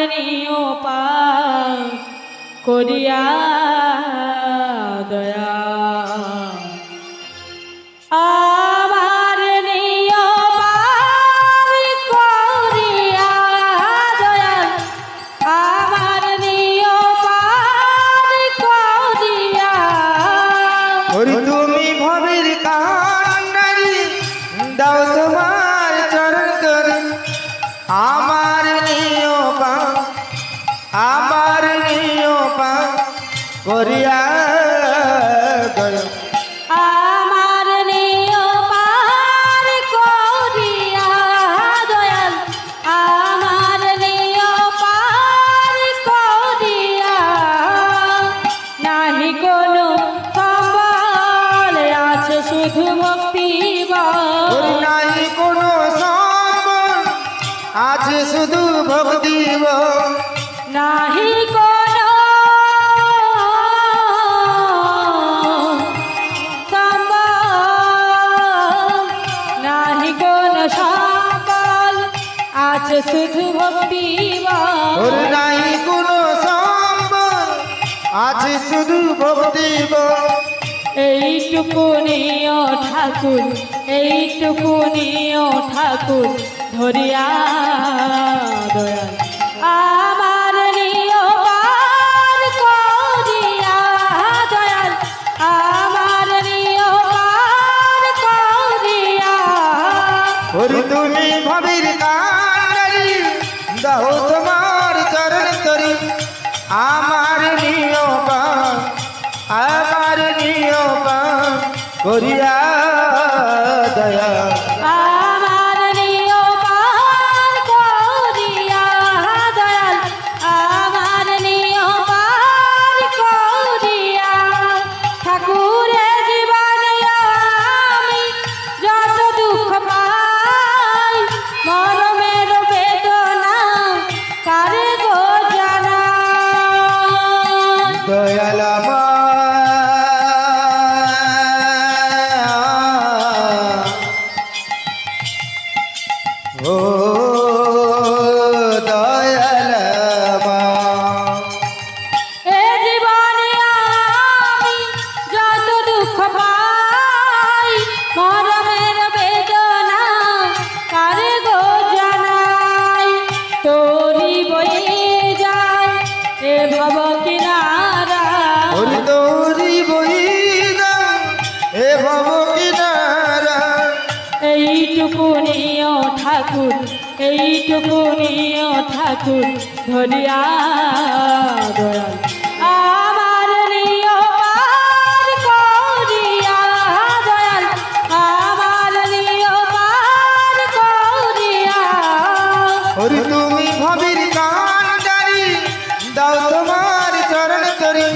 নিও পার করিয়া দয়া আমার নিও পার করিয়া দয়া আমার নিও পার করিয়া তুমি ভবের কান্ডারি দাও তোমার চরণ করি আমার নিও পা আমার নিও পা করিয়া দয়া আমার নিও পার করিয়া দয়াল আমার নিও পার করিয়া নাহি কোনো সম্বল আছে শুধু ভক্তি বল নাই কোনো সম্বল আছে শুধু ভক্তি বল নাহি কোনো সম্বল নাহি কোনো সম্বল আছে শুধু ভক্তি বল নাই কোনো সম্বল আছে শুধু ভক্তি বল এইটুকু নিও ঠাকুর এইটুকু নিও ঠাকুর ধরিয়া দয়াল আমার নিও পার করিয়া দয়াল আমার নিও পার করিয়া তুমি ভবের কান্ডারি দাও তোমার চরণ তরি আমার নিও পা আমার নিও পা করিয়া দয়া আমার নিও পার করিয়া দয়াল আমার নিও পার করিয়া ঠাকুরের জীবনে আমি যত দুঃখ পাই মরমের বেদনা কারে গো জানাই দয়াল ও দয়াল এ জীবনে আমি যত দুঃখ পাই মরমের বেদনা কারে গো জানাই তোরি বয়ে যায় এ ভব কিনারা তোরি বইদা এ ভব কিনারা এইটুকু নিও ঠাকুর এইটুকু নিও ঠাকুর ধরিয়া দয়াল আমার নিও পার করিয়া দয়াল আমার নিও পার করিয়া তুমি ভবের কান্ডারি দাও তোমার চরণ তরি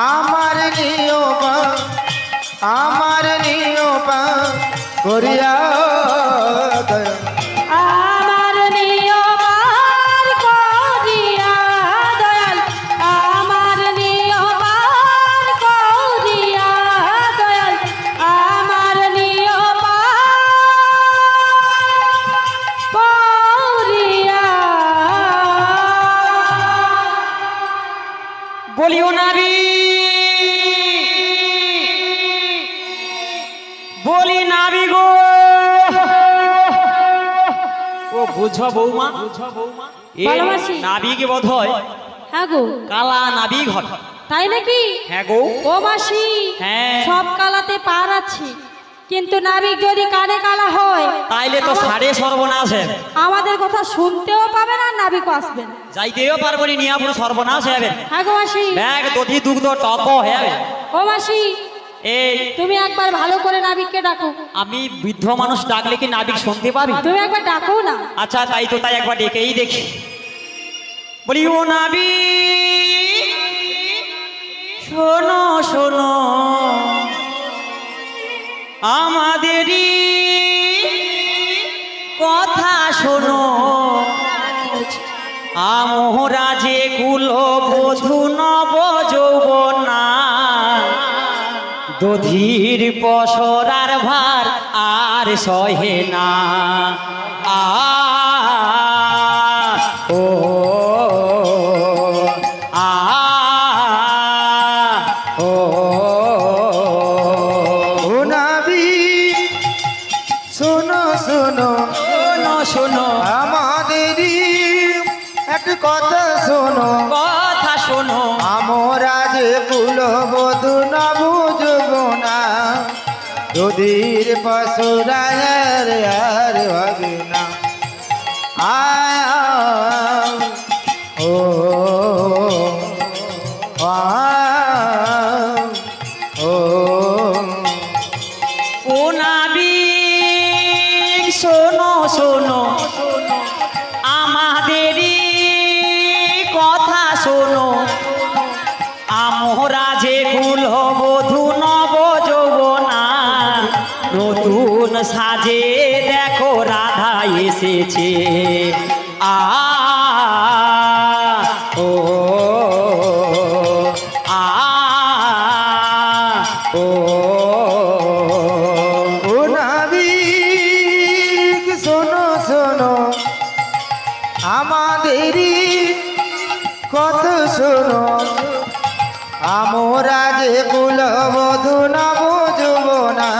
আমার নিও পা আমার নিও পা করিয়া দয়া আমার নিও পার করিয়া দয়াল আমার নিও পার করিয়া দয়াল আমার নিও পার করিয়া বলিও নাবি বলি নাবি গো ও বুঝো বৌমা এই ভালোবাসি। নাবি কি বোধ হয় হ্যাঁ গো কালা নাবি ঘর তাই নাকি হ্যাঁ গো ও মাসি হ্যাঁ। সব কালাতে পার আছে কিন্তু নাবিক যদি কানে কালা হয় তাইলে তো সাড়ে সর্বনাশ হবে। আমাদের কথা শুনতেও পাবে না নাবিকও আসবে না। যাইতেও পারবো নি নিয়া পুরো সর্বনাশ হবে হ্যাঁ গো মাসি ব্যাগ দধি দুগ্ধ টক হবে ও মাসি এই তুমি একবার ভালো করে নাবিককে ডাকো আমি বৃদ্ধ মানুষ ডাকলে কি নাবিক শুনতে পাবি তুমি একবার ডাকো না আচ্ছা তাই তো তাই একবার ডেকেই দেখি বলি ও নাবি শোনো শোনো আমাদেরই কথা শোনো আমরা যে কুল বধূ নব যৌবনা দধির পসরার ভার আর সহে না ও শোনো আমাদেরই একটি কথা শোনো, কথা শোনো। আমরা যে কুলবধূ না বুঝব না, দুধের পশুরায়ের আর হবে না। ও ও ও নাবিক শোনো শোনো আমাদেরই কথা শোনো। আমরা যে কুলবধূ নব যৌবনা, নতুন সাজে দেখো রাধা এসেছে। আ ও আ ও ও নাবিক শোনো শোনো আমাদেরই কথা শোনো, আমরা যে কুলবধূ না বুঝব না,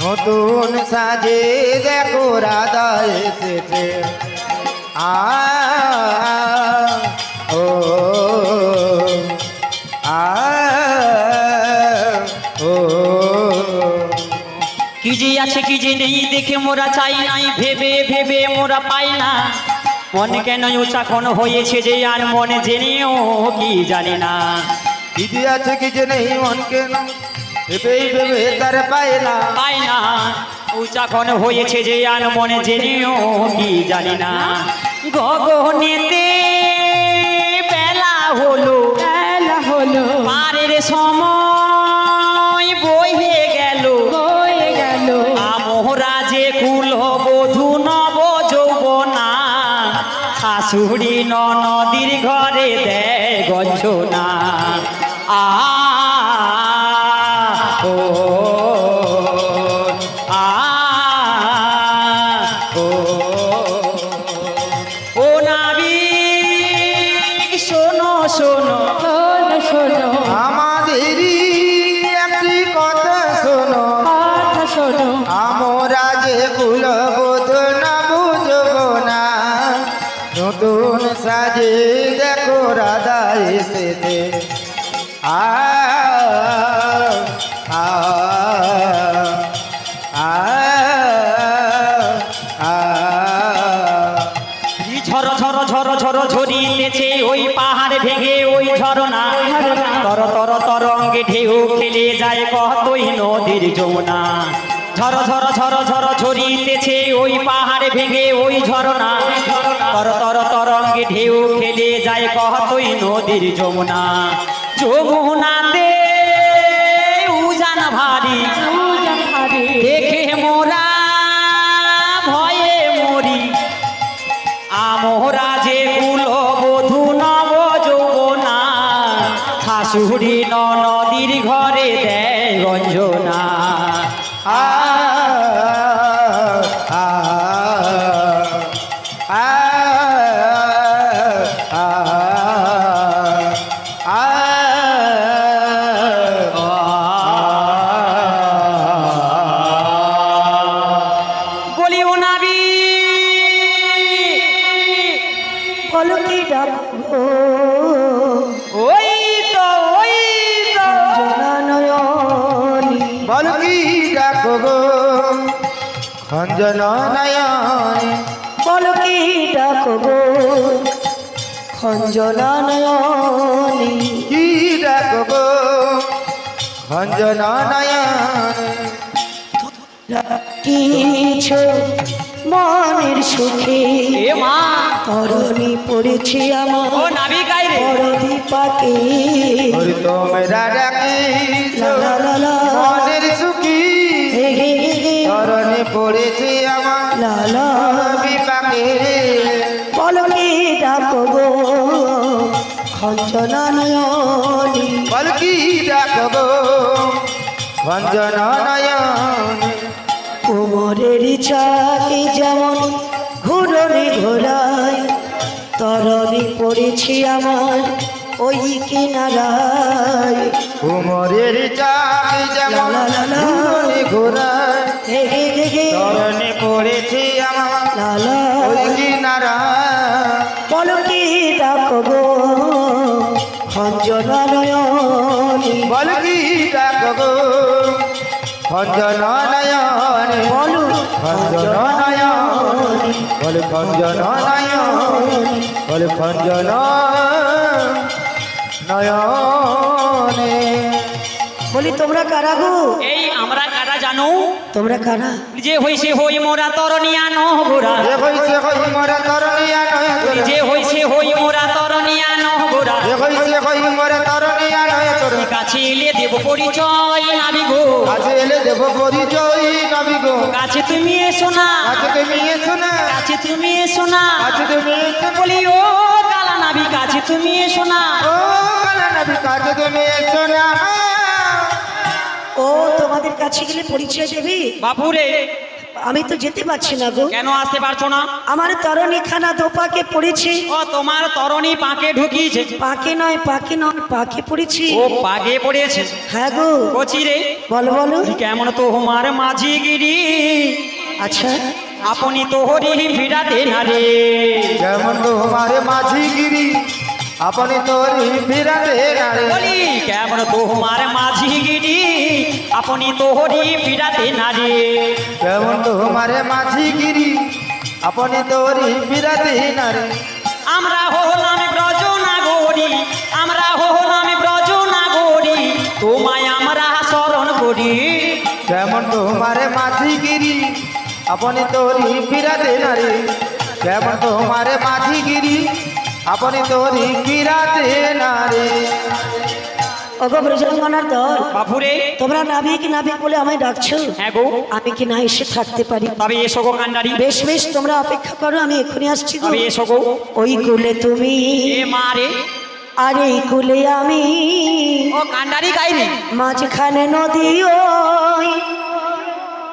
নতুন সাজে দেখো রাধা এসেছে। ও ও কি যে আছে কি যে নেই দেখে মোরা চাই নাই, ভেবে ভেবে মোরা পাই না। মন কেন উচাখন হয়েছে যে আর মনে জেনেও কি জানি না। কি যে আছে কি যে নেই মন কেন ভেবেই ভেবে তার পায় না। পাই না উচাখন হয়েছে যে আর মনে জেনেও কি জানি না। গগনেতে বেলা হলো, বেলা হলো, পারের সময় বয়ে গেল। হয়ে গেল, আমরা যে কুলবধূ নব যৌবনা, শাশুড়ি ননদির ঘরে দেয় গঞ্জনা। আ ও আ ও ও নাবিক শোনো শোনো শোনো শোনো আমাদেরই একটি কথা শোনো, কথা শোনো। আমরা যে কুলবধূ না বুঝব না, নতুন সাজে দেখো রাধা এসেছে। আ আ আ আ ঝড় ঝড় ঝড় ঝড় ঝরিতেছে ওই পাহাড় ভেঙে ওই ঝরনা। তর তর তরঙ্গে ঢেউ খেলে যায় কতই নদীর যমুনা। ঝড় ঝড় ঝড় ঝড় ঝরিতেছে ওই পাহাড় ভেঙে ওই ঝরনা। তর তর তরঙ্গে ঢেউ খেলে যায় কতই নদীর যমুনা। যমুনাতে উজান ভারী, উজান ভারী, দেখে মোরা ভয়ে মরি। আমরা যে কুলবধূ নব যৌবনা, শাশুড়ি ননদির ঘরে দেয় গঞ্জনা। আ আ আ আ বলি ও নাবি বলো কি ডাকবো ওই তো জনানয়নী, বল কি ডাকো গো খঞ্জন নয়ন, বলো কি ডাকবো খঞ্জনানয়নী। কি ডাকো গো খঞ্জন নয়ন, কিছু মনের সুখে এ মা তরণী পড়েছি ও আমার নাবি গাই রে। বড়দি পাকে। ওরে তোমরা ডাকিছ লা লা লা, মনের সুখী, হে হে হে হে, চরণে পড়েছে আমার লা লা। বিপাকে। বলো কি ডাকবো খঞ্জনানয়নী, বল কি ডাকো গো খঞ্জন নয়ন, কোমরের চাকে যেমন ঘুরনে ঘোরায় তরণী পড়েছি আমার ওই কিনারায়। কুমরের চাক যেমন লা লা লা লা। ঘুরনে ঘোরায়, হে হে হে হে, চরণে পড়েছে আমার লালা ওই কিনারা বলো কি ডাকো গো খঞ্জনা নয়নী বল কি ডাকো গো খঞ্জন নয়নে বলো খঞ্জন নয়নে বল খঞ্জন নয়নে বল খঞ্জন নয়নে বলি তোমরা কারা গো এই আমরা কারা জানো তোমরা কারা যে হইছে হই মোরা তরনিয়া নহগোরা যে হইছে হই মোরা তরণিয়া নয় তোরা যে হইছে হই মোরা তরনিয়া নহগোরা যে হইছে হই মোরা তরণিয়া নয় তোরা কাছে এলে দেব পরিচয় নাবি গো কাছে এলে দেব পরিচয় নবী গো কাছে তুমি এসো না কাছে তুমি এসো না কাছে তুমি এসো না কাছে তুমি এসো না বলি ও কালা নাবি কাছে তুমি এসো না ও কালা নবী কাছে তুমি এসো না ও তোমাদের কাছে গেলে পরিচয় দেবে বাপুরে আমি তো যেতে পারছি না গো কেন আসতে পারছো না আমার তরণী খানা দোপাকে পড়েছে ও তোমার তরণী পাকে ঢুকিয়েছে পাকে নয় পাকে পড়েছি ও পাগে পড়েছে হ্যাঁ গো কচি রে বলো বলো কেমন তোমার মাঝি গিরি আচ্ছা আপনি তো হরি ফিরাতে না রে যেমন তোমার মাঝি গিরি আপনি তোরি ফিরাতে নারে বলি কেমন তোমার মাঝি গিরি আপনি তো হরি ফিরাতে না রে যেমন তোমার মাঝি গিরি আপনি তোরি ফিরাতে নারে আমরা হলাম ব্রজ নাগরি আমরা হলাম ব্রজ নাগরি তোমায় আমরা স্মরণ করি যেমন তোমার মাঝি গিরি আপনি তোরি ফিরাতে নারে যেমন তোমার মাঝি গিরি আপনি তোরি ফিরাতে নারে ওগো ব্রজঙ্গনার দল বাপুরে তোমরা নাবিক বলে আমায় ডাকছো হ্যাঁ গো আমি কি না এসে থাকতে পারি তবে এসো গো কান্ডারি বেশ বেশ তোমরা অপেক্ষা করো আমি এক্ষুনি আসছি গো তবে এসো গো ওই কুলে তুমি এ মারে আর এই কুলে আমি ও কান্ডারি গাইনি মাঝখানে নদী ওই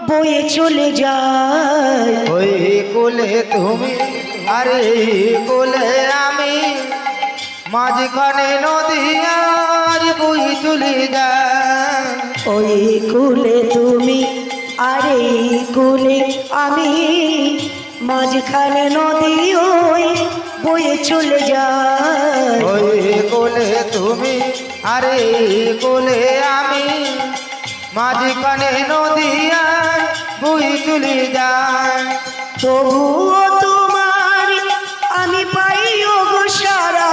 বয়ে চলে যায় ওই কোলে তুমি আরে কোলে আমি মাঝখানে নদী আর বই চলে যায় ওই কুলে তুমি আর এই কুলে আমি মাঝখানে নদী ওই বয়ে চলে যায় ওই কোলে তুমি আরে কোলে আমি মাঝখানে নদী আর বই চলে যায় তবুও তোমার আমি পাই গো সারা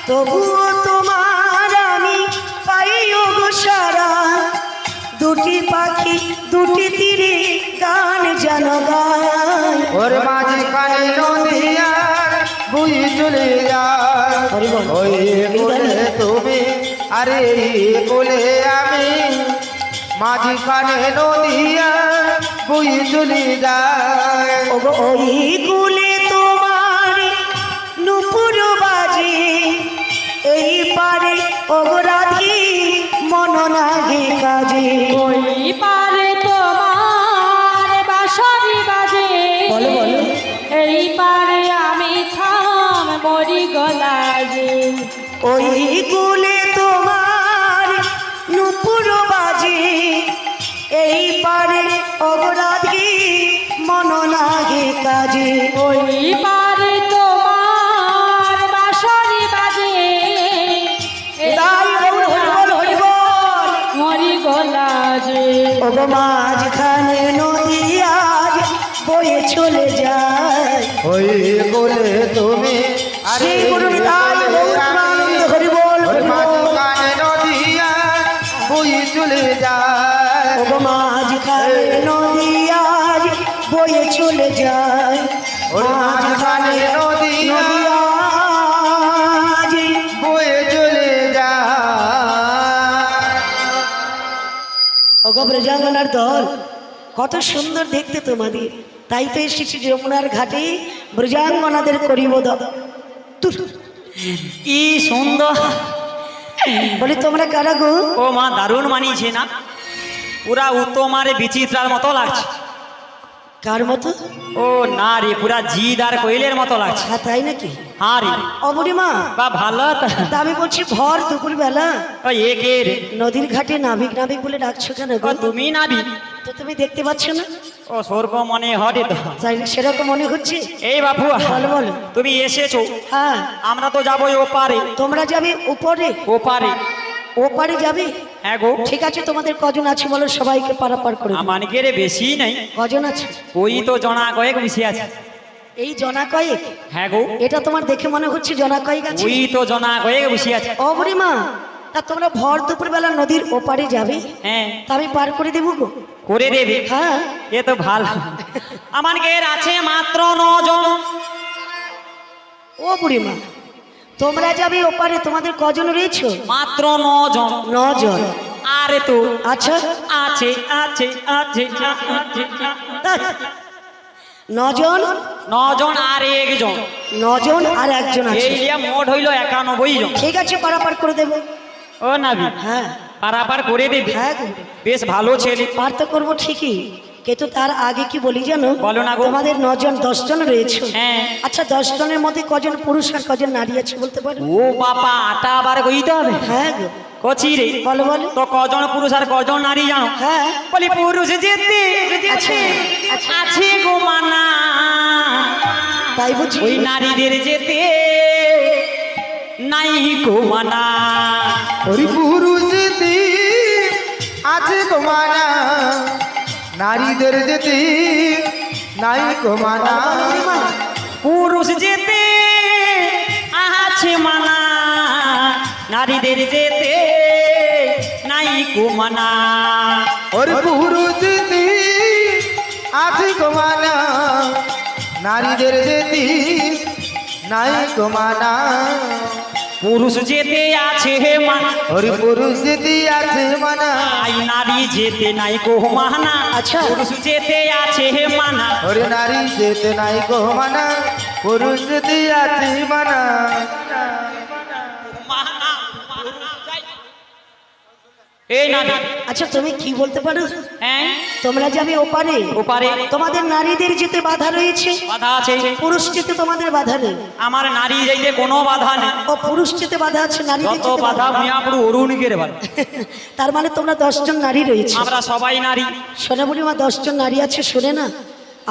তবুও তোমার আমি পাই গো সারা দুটি পাখি দুটি তীরে গান যেন গায় ওর মাঝখানে নদী আর বই চলে যায় হরি বল। ওই কোলে তুমি আরে কোলে আমি মাঝখানে নদী আর বই চলে যায় ওগো ওই কুলে তোমার নুপুর বাজে এই পারে ওগো রাধি মন নাগে কাজে ওই পারে তোমার বাঁশরি বাজে বলো, বলো। এই পারে আমি থাম মরি গলাজে ওই কুলে তোমার নুপুর বাজে এই পারে ওগো রাধি মন নাগে কাজে ওই পারে তোমার বাঁশরি বাজে এই তাই বল হরি বল হরি বল মরি গলাজে ওগো মাঝখানে নদী আজ বয়ে চলে যায় ওই কোলে তুমি আরে শ্রী গুরু নিতাই গৌরানন্দ হরি বল ওর হরি বল মাঝখানে নদী আর বই চলে যায় ওগো মাঝখানে নদী আজ বয়ে চলে যায় ওর মাঝখানে নদী নদী আজ বয়ে চলে যায় ওগো ব্রজাঙ্গনার দল কত সুন্দর দেখতে তোমাদের তাই তো এসেছি যমুনার ঘাটে ব্রজাঙ্গনাদের করিব কি সুন্দর বলি তোমরা কারা গো ও মা দারুণ মানিয়েছে না পুরা তোমার বিচিত্রার মতো লাগছে কার মতো ও না রে পুরা জিদ আর কোয়েলের মতো লাগছে হ্যাঁ তাই নাকি হ্যাঁ রে অবরিমা বা ভালো তা আমি বলছি ভর দুপুর বেলা ও একে রে নদীর ঘাটে নাবিক বলে ডাকছো কেন ও গো তুমি নাবি তো তুমি দেখতে পাচ্ছ না ও স্বর্গ মনে হয় তো। তাই সেরকম মনে হচ্ছে। এই বাপু, বলো বলো। তুমি এসেছো, হ্যাঁ, আমরা তো যাবোই ওপারে। তোমরা যাবে উপরে, ওপারে? ওপারে যাবে। হ্যাঁ গো। ঠিক আছে, তোমাদের কজন আছে বলো, সবাইকে পারাপার করে দেব। আমানকে রে বেশি নাই, কজন আছে? ওই তো জনা কয়েক বেশি আছে। এই জনা কয়েক? হ্যাঁ গো, এটা তোমার দেখে মনে হচ্ছে জনা কয়েক আছে। ওই তো জনা কয়েক বেশি আছে। ও বুড়িমা, তা তোমরা ভর দুপুর বেলা নদীর ওপারে যাবে, হ্যাঁ, তা আমি পার করে দেবো গো। করে দেবে? হ্যাঁ। এ তো ভালো। আমানকে আছে মাত্র 9 জন। ও বুড়িমা, তোমরা যাবে ওপারে, তোমাদের কজন রয়েছে? মাত্র 9 জন। 9 জন। আরে তো আচ্ছা, আছে আছে আছে আছে। 9 জন। 9 জন আর একজন। 9 জন আর একজন আছে। এই লিয়া মোট হইল 91 জন। ঠিক আছে, পারাপার করে দেবো। ও নাবি, হ্যাঁ পারাপার করে দেবে? হ্যাঁ গো। বেশ ভালো ছেলে। পার তো করবো ঠিকই, কিন্তু তার আগে কি বলি জানো? বলো না গো। তোমাদের 9 জন 10 জন রয়েছে। হ্যাঁ। আচ্ছা, 10 জনের মধ্যে কজন পুরুষ আর কজন নারী আছে বলতে পারো? ও বাবা, আটা আবার কইতে হবে। হ্যাঁ গো। কচি রে, বলো বলো। তো কজন পুরুষ আর কজন নারী জানো? হ্যাঁ। বলি পুরুষ যেতে আচ্ছা, আছে গো মানা, তাই বুঝি? ওই নারীদের যেতে নাই গো মানা। ওরে পুরুষ যেতে আছে কমানা, নারীদের যেতে নাই কমানা। পুরুষ যেতে আছে মানা, নারীদের যেতে নাই গো মানা। ওরে পুরুষ যেতে আছে কমানা, নারীদের যেতে নাই কমানা। পুরুষ যেতে আছে মানা, ওরে পুরুষ যেতে আছে মানা, আই নারী যেতে নাই গো মানা। আচ্ছা। পুরুষ যেতে আছে মানা, ওরে নারী যেতে নাই কমানা, পুরুষ যেতে আছে মানা। মানা। এই নারী, আচ্ছা, তুমি কি বলতে পারো? হ্যাঁ, তোমরা যাবে ওপারে, ওপারে তোমাদের নারীদের যেতে বাধা রয়েছে, বাধা আছে। পুরুষ যেতে তোমাদের বাধা নেই। আমার নারী যাইতে কোনো বাধা নেই। ও পুরুষ যেতে বাধা আছে, নারীদের যত যেতে বাধা বাধা। মিয়া পুরো অরুণকে রে বাধা। তার মানে তোমরা 10 জন নারী রয়েছে। আমরা সবাই নারী। শোনা বুড়িমা, 10 জন নারী আছে, শোনে না,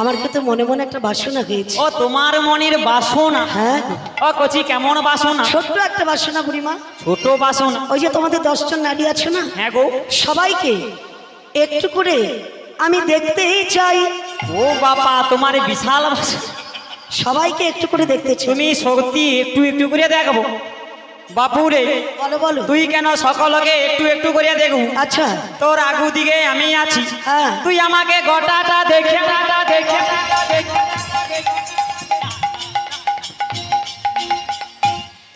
আমার কিন্তু মনে মনে একটা বাসনা হয়েছে। ও তোমার মনের বাসনা? হ্যাঁ, ও কচি কেমন বাসনা? ছোট্ট একটা বাসনা বুড়িমা। ছোট বাসনা? ওই যে তোমাদের 10 জন নারী আছে না, হ্যাঁ গো। সবাইকে একটু করে আমি দেখতেই চাই। ও বাবা, তোমার বিশাল বাসনা। সবাইকে একটু করে দেখতে চাই। তুমি সত্যি একটু একটু করে দেখবো? বাপুরে, বলো বলো। তুই কেন সকলকে একটু একটু করে দেখবো? আচ্ছা। তোর আগু দিকে আমি আছি, হ্যাঁ। তুই আমাকে গোটাটা দেখে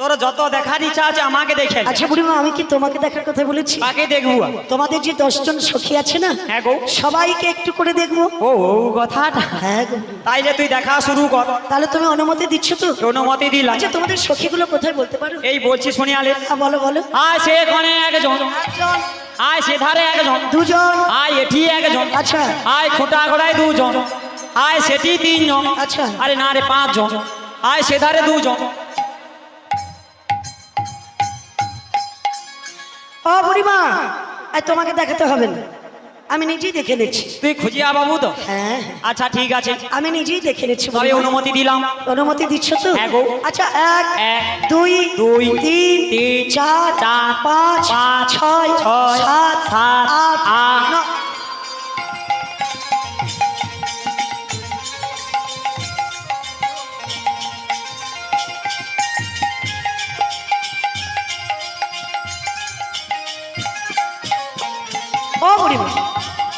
তোর যত দেখার ইচ্ছা আছে আমাকে দেখে। আচ্ছা বুড়িমা, আমি কি তোমাকে দেখার কথা বলেছি? কাকে দেখবো? তোমাদের যে 10 জন সখী আছে না, হ্যাঁ গো। সবাইকে একটু করে দেখবো। ও ও কথাটা, হ্যাঁ গো। তাইলে তুই দেখা শুরু কর। তাহলে তুমি অনুমতি দিচ্ছ তো? অনুমতি দিলাম। আচ্ছা, তোমাদের সখীগুলো কোথায় বলতে পারো? এই বলছি শুনিয়ালে। হ্যাঁ, বলো বলো। আয় সেখানে একজন, একজন, আয় সে ধারে একজন, দুজন, আয় এটি একজন, আচ্ছা আয় খোঁটা গোড়ায় 2 জন, আয় সেটি 3 জন, আচ্ছা। আরে না রে 5 জন, আয় সে ধারে 2 জন। ও বুড়িমা, আর তোমাকে দেখাতে হবে না, আমি নিজেই দেখে নিচ্ছি। তুই খুঁজিয়া বাবু তো? হ্যাঁ, আচ্ছা ঠিক আছে, আমি নিজেই দেখে নিচ্ছি। তবে বুড়িমা। অনুমতি দিলাম। অনুমতি দিচ্ছ তো? হ্যাঁ গো। আচ্ছা, 1 এক, 2 দুই, 3 তিন, 4 চার, 5 পাঁচ, 6 ছয়, 7 সাত, 8 আট। 9। ও বুড়িমা,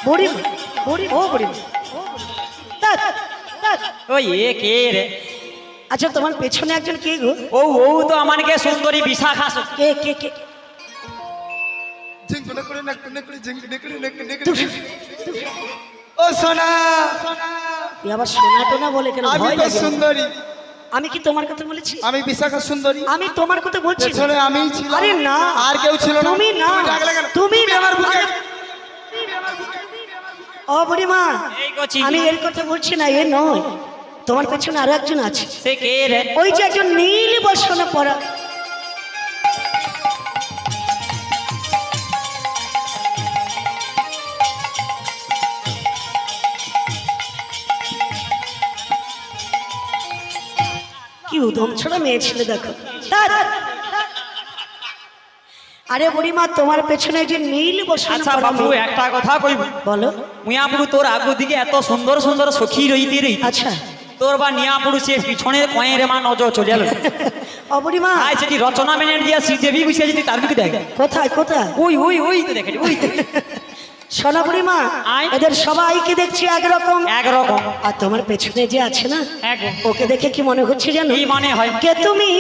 বুড়িমা, ও বুড়িমা, ধ্যাৎ, ধ্যাৎ। ওই এ কে রে? আচ্ছা, তোমার পেছনে একজন কে গো? ও ও তো আমাকে সুন্দরী বিশাখা। কে কে কে? ও সোনা, এ আবার সোনা টোনা বলে কেন? আমি ভয় তো লাগে। সুন্দরী, আমি কি তোমার কথা বলেছি? আমি বিশাখা সুন্দরী। আমি তোমার কথা বলছি না। পেছনে আমিই ছিলাম। আরে না, আর কেউ ছিল না। তুমি না, তুমি ডাকলে কেন? তুমি না। আমার বুকে। ও বুড়িমা, এই কচি, আমি এর কথা বলছি না, এ নয়। তোমার পেছনে আরো একজন আছে, সে কে রে? ওই যে একজন নীল বসনে পরা। কি উদম ছোট মেয়ে ছেলে দেখো ধ্যাৎ। আরে বুড়িমা তোমার পেছনে যে নীল বসে আচ্ছা বাবু একটা কথা কইব বলো। মুয়াপুরু তোর আগু দিকে এত সুন্দর সুন্দর সখী রইতে রই আচ্ছা তোর বা নিয়াপুরু সে পিছনের কয়ের মা নজর চলে গেল ও বুড়িমা আয় সেটি রচনা মেনে দিয়া শ্রীদেবী বসে যদি তার দিকে দেখ কোথায় কোথায় ওই ওই ওই তো দেখে ওই তো। সোনা বুড়িমা আয়। এদের সবাইকে দেখছি একরকম একরকম আর তোমার পেছনে যে আছে না একদম। ওকে দেখে কি মনে হচ্ছে জানো কি মনে হয়? কে তুমি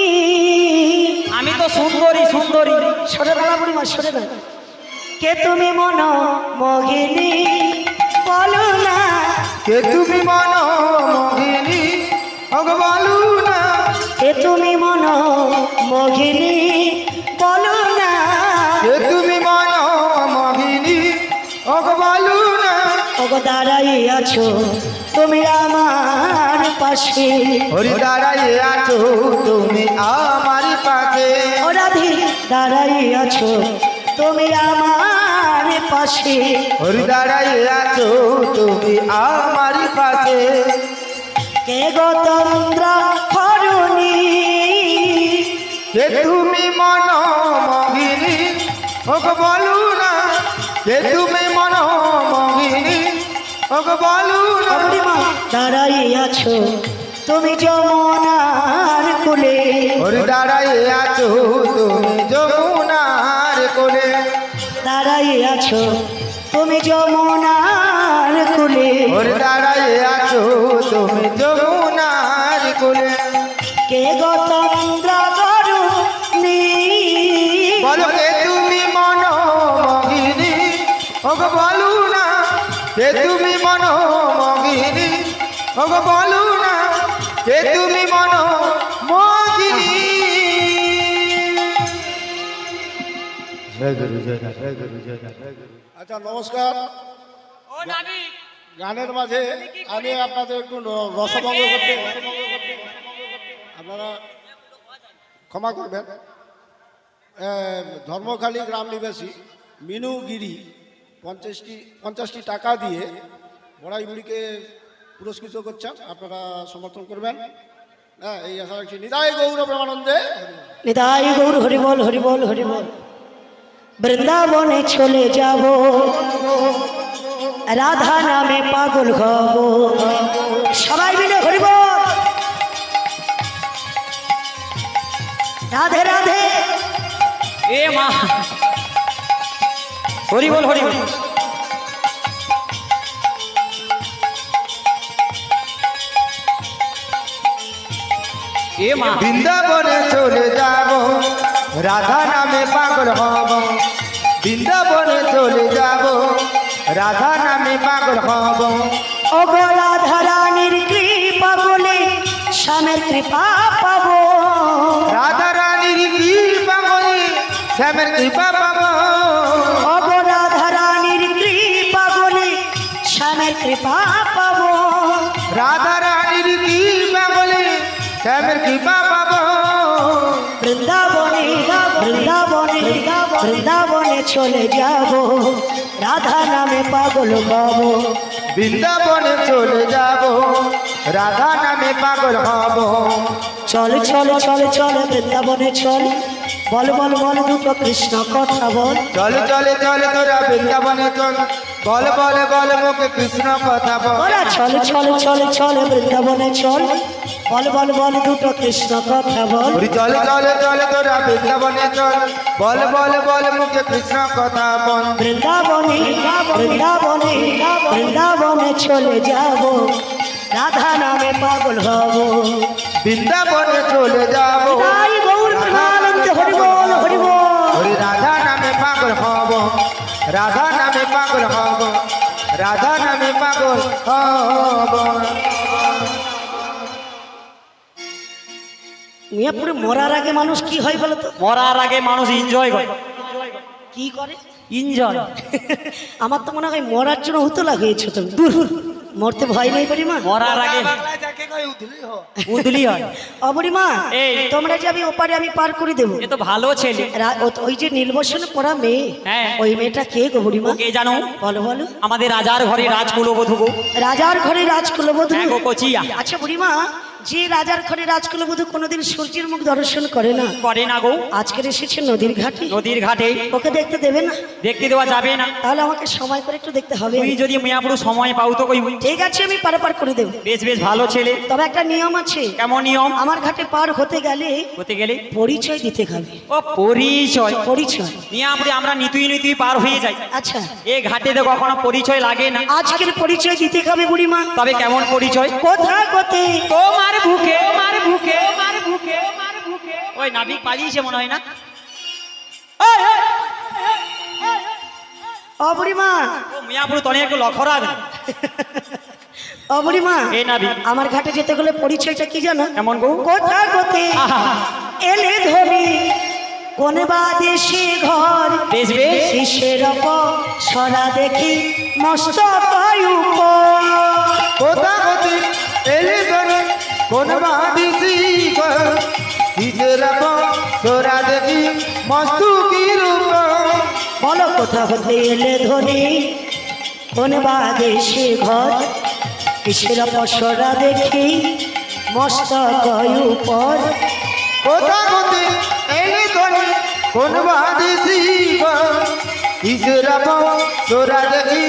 আমি তো সুন্দরী সুন্দরী সরে দাঁড়া বুড়িমা সরে দাঁড়া কে তুমি মন মোহিনী বলো না কে তুমি মন মোহিনী ওগো বলু না কে তুমি মন মোহিনী বলো না কে তুমি মন মোহিনী ওগো বলু না ওগো দাঁড়াই আছো তুমি আমার পাশে হরি দাঁড়াইয়ে আছো তুমি আমার পাশে ও রাধে দাঁড়াই আছো তুমি আমার পাশে হরি দাঁড়াইয়ে আছো তুমি আমার পাশে কে গো তন্দ্রা করুণী কে তুমি মন মোহিনী ওগো বলু না কে তুমি মন মোহিনী ওগো বলু না বুড়িমা দাঁড়াই আছো তুমি যমুনার কোলে হরি দাঁড়াইয়ে আছো তুমি যমুনার কোলে দাঁড়াই আছো তুমি যমুনার কোলে হরি দাঁড়াইয়ে আছো তুমি যমুনার কোলে কে গো তন্দ্রা করুণী বলো কে তুমি মন মোহিনী ওগো বলু না কে তুমি মন মোহিনী ওগো বলু না কে তুমি মন মোহিনী জয় গুরু জয় নাথ, জয় গুরু জয় নাথ, জয় গুরু। আচ্ছা নমস্কার। গানের মাঝে আমি আপনাদের একটু রসভঙ্গ করতে আপনারা ক্ষমা করবেন। ধর্মখালী গ্রাম নিবাসী মিনু গিরি 50টি টাকা দিয়ে বড়াই বুড়িকে পুরস্কৃত করছেন, আপনারা সমর্থন করবেন। হ্যাঁ, এই আশা রাখছি। নিতাই গৌর প্রেমানন্দে। নিতাই গৌর হরি বল হরি বল হরি বল। বৃন্দাবনে চলে যাব রাধা নামে পাগল হব সবাই মিলে হরি বল। রাধে রাধে এ মা হরি বল হরি বল এ মা বৃন্দাবনে চলে যাব রাধা নামে পাগল হব বৃন্দাবনে চলে যাব রাধা নামে পাগল হব ও গো রাধা রানীর কৃপা বলে স্বামীর কৃপা পাবো রাধা রানীর কৃপা বলে শ্যামের কৃপা পাবো ও গো রাধা রানীর কৃপা বলে স্বামীর কৃপা পাবো রাধা রানীর কৃপা বলে শ্যামের কৃপা পাবো বৃন্দাবনে বৃন্দাবনে বৃন্দাবনে চলে যাব রাধা নামে পাগল হব বৃন্দাবনে চলে যাব রাধা নামে পাগল হব চল চল চল চল বৃন্দাবনে চল বল বল বল দুটো কৃষ্ণ কথা বল চলে চলে চলে তোরা বৃন্দাবনে চল বল বল বল মুখে কৃষ্ণ কথা বল ওরা চল চল চল চল বৃন্দাবনে চল বল বল বল দুটো কৃষ্ণ কথা বল ওরে চলে চলে চলে তোরা বৃন্দাবনে চল বল বল বল মুখে কৃষ্ণ কথা বল বৃন্দাবনে বৃন্দাবনে বৃন্দাবনে চলে যাব রাধা নামে পাগল হব বৃন্দাবনে চলে যাব তাই গৌর প্রেমানন্দ হরি বল হরি বল ওরে রাধা নামে পাগল হব রাধা নামে পাগল হব রাধা নামে পাগল হব মিয়াপুরে মরার আগে মানুষ কি হয় বলো তো মরার আগে মানুষ এনজয় করে কি করে এনজয় আমার তো মনে হয় মরার জন্য হতো লাগিয়েছো তুমি দূর মরতে ভয় নেই বুড়িমা মরার আগে উদলি হয় অবরিমা এই। তোমরা যে আমি ওপারে আমি পার করে দেবো এ তো ভালো ছেলে ওই যে নীলবসনে পড়া মেয়ে হ্যাঁ। ওই মেয়েটা কে গো বুড়িমা কে জানো বলো বলো আমাদের রাজার ঘরে রাজকুলবধূ গো রাজার ঘরে রাজকুলবধূ হ্যাঁ গো, কচিয়া। আচ্ছা বুড়িমা যে রাজার ঘরে রাজকুলবধূ কোনোদিন সূর্যের মুখ দর্শন করে না, করে না গো, আজকের এসেছে নদীর ঘাটে, নদীর ঘাটে ওকে দেখতে দেবে না? দেখতে দেওয়া যাবে না। তাহলে আমাকে সময় করে একটু দেখতে হবে। তুই যদি মিয়াপুরু সময় পাও তো কই। ঠিক আছে, আমি পারাপার করে দেবো। বেশ বেশ ভালো ছেলে। তবে একটা নিয়ম আছে, কেমন নিয়ম? আমার ঘাটে পার হতে গেলে হতে গেলে পরিচয় দিতে হবে। ও পরিচয়। পরিচয় মিয়াপুরে আমরা নিতুই পার হয়ে যাই, আচ্ছা, এ ঘাটে তো কখনো পরিচয় লাগে না। আজকের পরিচয় দিতে হবে বুড়িমা। তবে কেমন পরিচয়? কোথা কোথে তোমার বুকে, তোমার বুকে, তোমার বুকে, তোমার বুকে। ওই নাবিক পালিয়েছে মনে হয় না? এই, এই, ও বুড়িমা, ও মিয়াপুরে তনে একটু লক্ষ্য রাখ। ও বুড়িমা, এই নাবিক আমার ঘাটে যেতে গেলে পরিচয়টা কি জানো? কেমন গো? কোথা কোথে আহা, এলে ধরি কোন বা দেশে ঘর, বেশ বেশ। কিসের সরা দেখি মস্তক উপর। কোথা হতে এলে ধরে কোন বাদিসি কিসের সোরা দেখি মস্তু কি রূপ। বলো কোথা হতে এলে ধরি কোন বা দেশে ঘর, কিসের সরা দেখি মস্তক উপর। কোথা হতে এলে ধরে কোন বাদিসি কিসের সোরা দেখি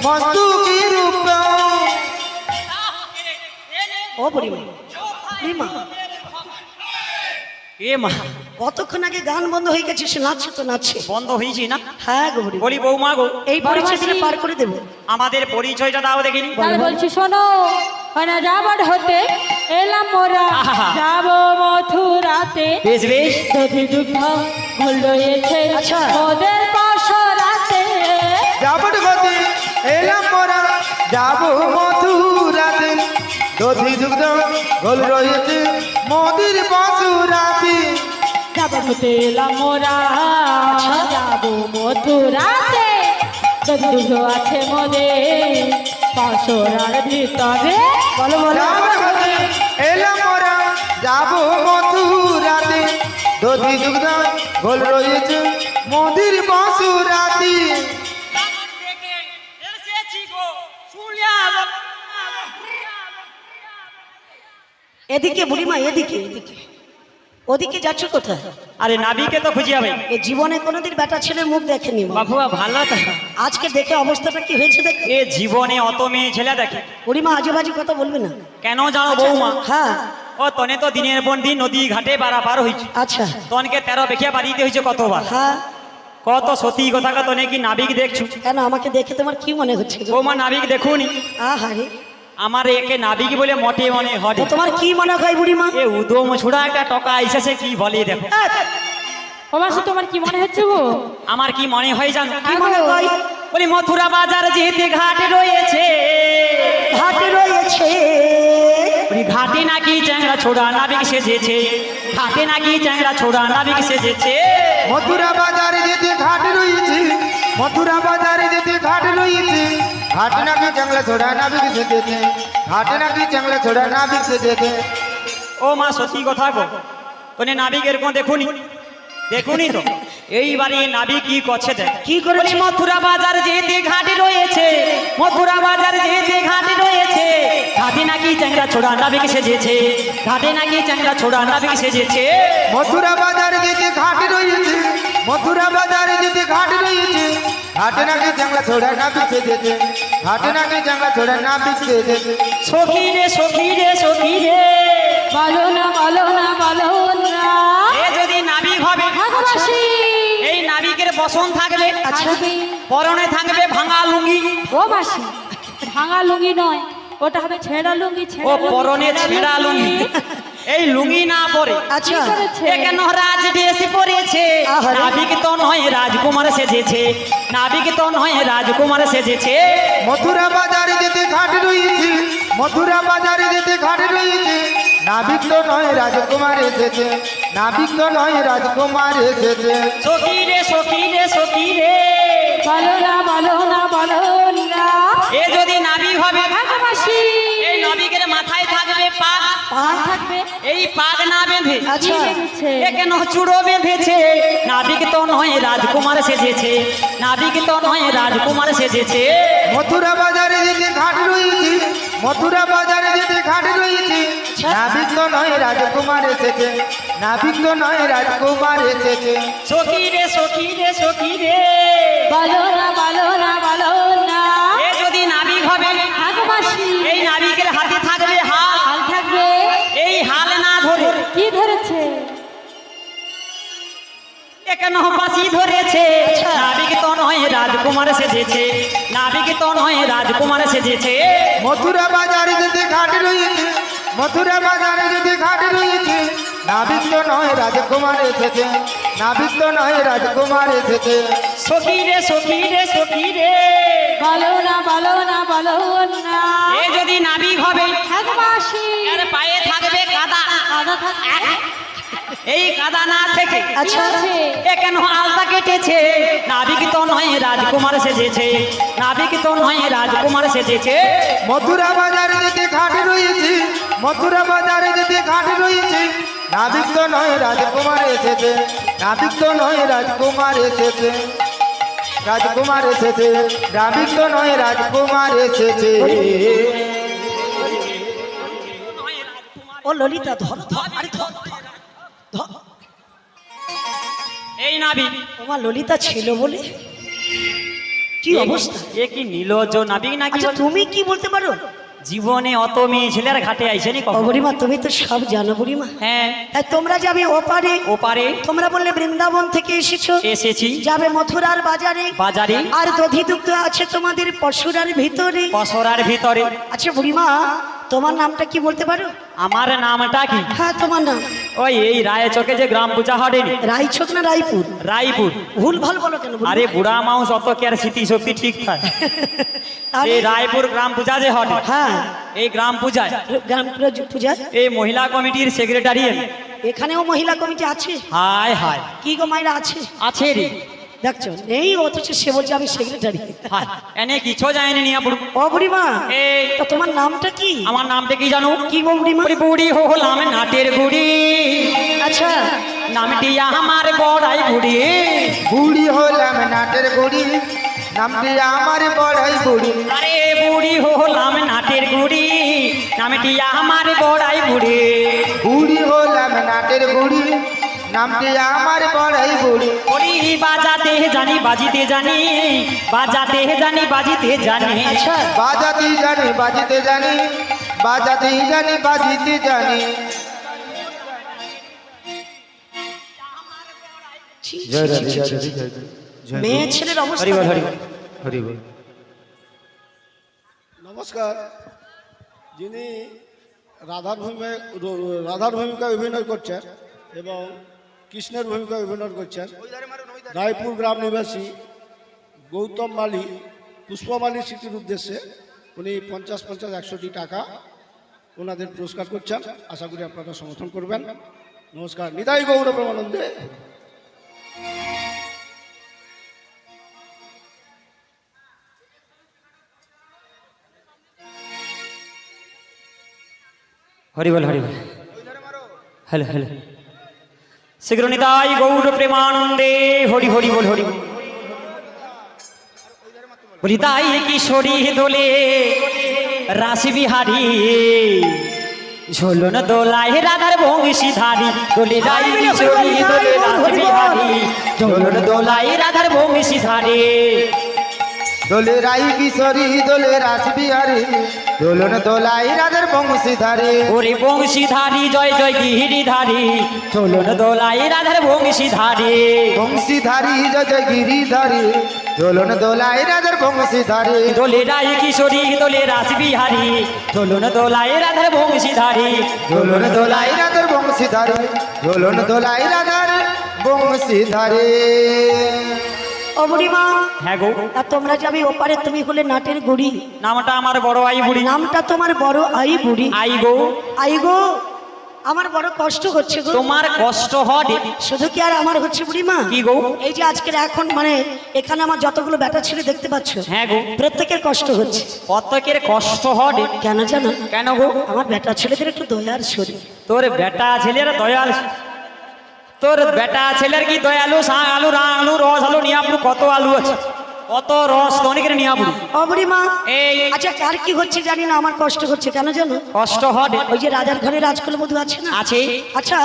মস্তু কি রূপ। ও বুড়িমা, বুড়িমা, এ মা, কতক্ষণ আগে গান বন্ধ হয়ে গেছে, সে নাচছে তো নাচছে। বন্ধ হয়েছি না? হ্যাঁ গো বুড়িমা, বলি বৌমা গো, এই পরিচয় দিলে পার করে দেবো। আমাদের পরিচয়টা দাও দেখিনি। তাহলে বলছি শোনো, ওনা যাবার হতে এলাম মোরা, আহা। যাব মথুরাতে, বেশ বেশ। দধি দুগ্ধ ঘোল রয়েছে আচ্ছা। ওদের পাশরাতে। যাবর গতি এলাম মোরা, যাব মথুরাতে, দধি দুগ্ধ গোল রয়েছে মোদির বাসুরাতে। যাবার হতে এলাম মোরা, যাব মথুরাতে, দধি দুগ্ধ আছে মোদের পাশরার ভিতরে। বলো বলো, যাবর গতি এলাম মোরা, যাব মথুরাতে, দধি দুগ্ধ গোল রয়েছে মোদির বাসুরাতে। এদিকে বুড়িমা, এদিকে এদিকে, ওদিকে যাচ্ছ কোথায়? আরে নাবিকে তো খুঁজি হবে। এ জীবনে কোনোদিন বেটা ছেলের মুখ দেখেনি মা। বাবুয়া ভালো তো। আজকে দেখে অবস্থাটা কি হয়েছে দেখো। এ জীবনে অত মেয়ে ছেলে দেখে। বুড়িমা আজে বাজে কথা বলবে না। কেন জানো বৌমা? হ্যাঁ, ও তনে তো দিনের পর দিন নদী ঘাটে পারাপার হয়েছে। আচ্ছা, তনকে 13 বেখিয়া বাড়িতে হয়েছে কতবার। হ্যাঁ, কত সতী কথা তনে কি নাবিক দেখছু? কেন আমাকে দেখে তোমার কি মনে হচ্ছে গো? বৌমা নাবিক দেখুনি? আহারে, আমার একে নাবিক বলে মোটে মনে হয়। তো তোমার কি মনে হয় বুড়িমা? এ উদম ছুড়া একটা টকা এসেছে কি বলে দেখো। ও মাসি, তোমার কি মনে হচ্ছে গো? আমার কি মনে হয় জানো? কি মনে হয়? বলি মথুরা বাজার যেতে ঘাটে রয়েছে, ঘাটে রয়েছে, বলি ঘাটে নাকি চ্যাংড়া ছোড়া নাবিক সেজেছে, ঘাটে নাকি চ্যাংড়া ছোড়া নাবিক সেজেছে। মথুরা বাজারে যেতে ঘাট রয়েছে, মথুরা বাজারে যেতে ঘাট রয়েছে, ঘাট নাকি জঙ্গলে ছোড়া নাবিক সেজেছে, ঘাট নাকি জঙ্গলে ছোড়া নাবিক সেজেছে। ও মা সত্যি কথা গো, তোনে নাবিক এরকম দেখুনি? দেখুনি তো? এইবারে নাবিক কি করছে দেখ। কি করেছে? মথুরা বাজার যেতে ঘাটে রয়েছে, মথুরা বাজার যেতে ঘাটে রয়েছে, ঘাটে নাকি চ্যাংড়া ছোড়া নাবিক সেজেছে, ঘাটে নাকি চ্যাংড়া ছোড়া নাবিক সেজেছে। মথুরা বাজারে যেতে ঘাট রয়েছে, মথুরা বাজারে যেতে ঘাট রয়েছে, ঘাট নাকি জঙ্গলে ছোড়া নাবিক সেজেছে, ঘাট নাকি জঙ্গলে ছোড়া নাবিক সেজেছে। সখী রে সখী রে সখী রে, বলো না, বলো না, বলো না। এ যদি নাবিক হবে, হ্যাঁ গো মাসি। এই নাবিকের বসন থাকবে, থাকবে। পরনে থাকবে ভাঙা লুঙ্গি। ও মাসি, ভাঙা লুঙ্গি নয়, ওটা হবে ছেঁড়া লুঙ্গি। ও পরনে ছেঁড়া লুঙ্গি, এই লুঙ্গি না পরে আচ্ছা, কেন রাজ ড্রেস পরেছে। আহারে। নাবিক তো নয় রাজকুমার সেজেছে, নাবিক তো নয় রাজকুমার সেজেছে। মথুরা বাজারে যেতে ঘাট রয়েছে, মথুরা বাজারে যেতে ঘাট রয়েছে, নাবিক তো নয় রাজকুমার এসেছে, নাবিক তো নয় রাজকুমার এসেছে। সখী রে সখী রে সখী রে, বলো না, বলো না, বলো না। এ যদি নাবিক হবে, হ্যাঁ গো মাসি। এই নাবিকের মাথায় থাকবে পাগ, পাহাড় থাকবে। এই পাগ না বেঁধে আচ্ছা, কি বেঁধেছে? এ কেন চূড়ো বেঁধেছে। নাবিক তো নয় রাজকুমার সেজেছে, নাবিক তো নয় রাজকুমার সেজেছে। মথুরা বাজারে যেতে ঘাট রয়েছে, মথুরা বাজারে যেতে ঘাট রয়েছে, নাবিক রাজকুমার এসেছে, নাবিক তো নয় রাজকুমার এসেছে। সখী রে সখী রে সখী রে, বলো না বলো না বলো না। এ যদি নাবিক হবে, আগো মাসি, এই নাবিকের হাতে থাকবে হাল, হাল থাকবে। এই হাল না ধরে কি ধরেছে? কেন বাসি ধরেছে? নাবিক তো নয় রাজকুমার সেজেছে, নাবিক তো নয় রাজকুমার সেজেছে। মথুরা বাজারে যদি ঘাট রয়েছে, মথুরা বাজারে যদি ঘাট রয়েছে, নাবিক তো নয় রাজকুমার এসেছে, নাবিক তো নয় রাজকুমার এসেছে। সখী রে সখী রে সখী রে, বলো না বলো না বলো না। এ যদি নাবিক হবে, আগো মাসি, এর পায়ে থাকবে কাদা, কাদা থাকবে। এই কাদা না থেকে আচ্ছা এ কেন আলতা কেটেছে? নাবিক তো নয় রাজকুমার সেজেছে, নাবিক তো নয় রাজকুমার সেজেছে। মথুরা বাজারে যদি ঘাট রয়েছে, মথুরা বাজারে যদি ঘাট রয়েছে, নাবিক তো নয় রাজকুমার এসেছে, নাবিক তো নয় রাজকুমার এসেছে, রাজকুমার এসেছে, নাবিক তো নয় রাজকুমার এসেছে। ও ললিতা ধর ধর, আরে ধর ধর, ধর। এই নাবিক, তোমার ললিতা ছিল বলে কি অবস্থা? এ কি নীলজ নাবিক নাকি? আচ্ছা তুমি কি বলতে পারো? জীবনে অত মেয়ে ছেলের ঘাটে আইসেনি ও কখনো। বুড়িমা তুমি তো সব জানো বুড়িমা। হ্যাঁ, তাই তোমরা যাবে ওপারে, ওপারে তোমরা বললে বৃন্দাবন থেকে এসেছো, এসেছি যাবে মথুরার বাজারে, বাজারে, আর দধি দুগ্ধ আছে তোমাদের পশুরার ভিতরে। পসরার ভিতরে। আচ্ছা বুড়িমা তোমার নামটা কি বলতে পারো? আমার নামটা কি? হ্যাঁ তোমার নাম। ওই এই রায় চকে যে গ্রাম পূজা হয়নি, রায়চক না রায়পুর? রায়পুর। ভুল ভাল বলো কেন বুড়িমা? আরে বুড়া মাউস অত কি আর স্মৃতি শক্তি ঠিক থাকে? তাহলে- এই রায়পুর গ্রাম পূজা যে হয়, হ্যাঁ এই গ্রাম পূজায় গ্রাম পূজা এই মহিলা কমিটির সেক্রেটারি এখানেও মহিলা কমিটি আছে? হায় হায় কি গো মাইরা আছে? আছে রে, দেখছো নেই, অথচ সে বলছে আমি সেক্রেটারি। হায় এনে কিছু যায়নি নিয়া বুড়ো। ও বুড়িমা এই তো তোমার নামটা কি? আমার নামটা কি জানো? কি গো বুড়িমা? ওরে বুড়ি হলাম নাটের গুড়ি, আচ্ছা নামটি আমার বড়াই বুড়ি। বুড়ি হলাম নাটের গুড়ি, নামটি আমার বড়াই বুড়ি। আরে বুড়ি হলাম নাটের গুড়ি, নামটি আমার বড়াই বুড়ি। বুড়ি হলাম নাটের গুড়ি, নামটি আমার বড়াই বুড়ি। ওরি বাজাতে জানি বাজিতে জানি, বাজাতে জানি বাজিতে জানি। আচ্ছা বাজাতে জানি বাজিতে জানি, বাজাতে জানি বাজিতে জানি। ছি, ছি, ছি, ছি, ছি। মেয়ে ছেলের অবস্থা হরি বল, হরি বল। হরি বল। নমস্কার। যিনি রাধার ভূমিকায় অভিনয় করছেন এবং কৃষ্ণের ভূমিকায় অভিনয় করছেন, রায়পুর গ্রাম নিবাসী গৌতম মালি, পুষ্পমালী স্মৃতির উদ্দেশ্যে উনি 50-50-100টি টাকা ওনাদের পুরস্কার করছেন। আশা করি আপনারা সমর্থন করবেন। নমস্কার। নিতাই গৌর প্রেমানন্দে। হরি বল, হরি বল। হ্যালো হ্যালো, শীঘ্র নিতাই গৌর প্রেমানন্দে। হরি হরি বল, হরি বল। বলি তাই কিশোরী দোলে রাশি বিহারী, ঝোলন দোলায় রাধার বংশীধারী। দোলে রাই কিশোরী দোলে রাশি বিহারী, ঝোলন দোলায় রাধার বংশীধারী। দোলে রাই কিশোরী দোলে রাস বিহারী, দোলন দোলাই রাধার বংশীধারী। ওরে বংশীধারী জয় জয় গিরিধারী, ঝোলন দোলায় রাধার বংশীধারী। বংশীধারী জয় জয় গিরিধারী, দোলন দোলাই রাধার বংশীধারী। দোলে রাই কিশোরী দোলে রাস বিহারী, ঝোলন দোলায় রাধার বংশীধারী। দোলন দোলাই রাধার বংশীধারী, দোলন দোলাই রাধার বংশীধারী। ও বুড়িমা হ্যাঁ গো, তা তোমরা যাবে ওপারে, তুমি হলে নাটের গুড়ি, নামটা আমার বড় আই বুড়ি। নামটা তোমার বড় আই বুড়ি। আই গো, আই গো আমার বড় কষ্ট হচ্ছে গো। তোমার কষ্ট হবে শুধু কি আর আমার হচ্ছে বুড়িমা? কি গো? এই যে আজকের এখন মানে এখানে আমার যতগুলো বেটা ছেলে দেখতে পাচ্ছ, হ্যাঁ গো, প্রত্যেকের কষ্ট হচ্ছে। প্রত্যেকের কষ্ট হবে কেন জানো? কেন গো? আমার বেটা ছেলেদের একটু দয়ার শরীর। তোর বেটা ছেলের দয়াল, তোর বেটা ছেলের কি দয়ালু? শাক আলু, রাং আলু, রস আলু, নিয়ে আপনি কত আলু আছে? অত রস তো অনেকের নিয়ে আবু ও বুড়িমা এই আচ্ছা কার কি হচ্ছে জানি না, আমার কষ্ট হচ্ছে কেন জানো? কষ্ট হবে ওই যে রাজার ঘরে রাজকুল মধু আছে না, আছে আচ্ছা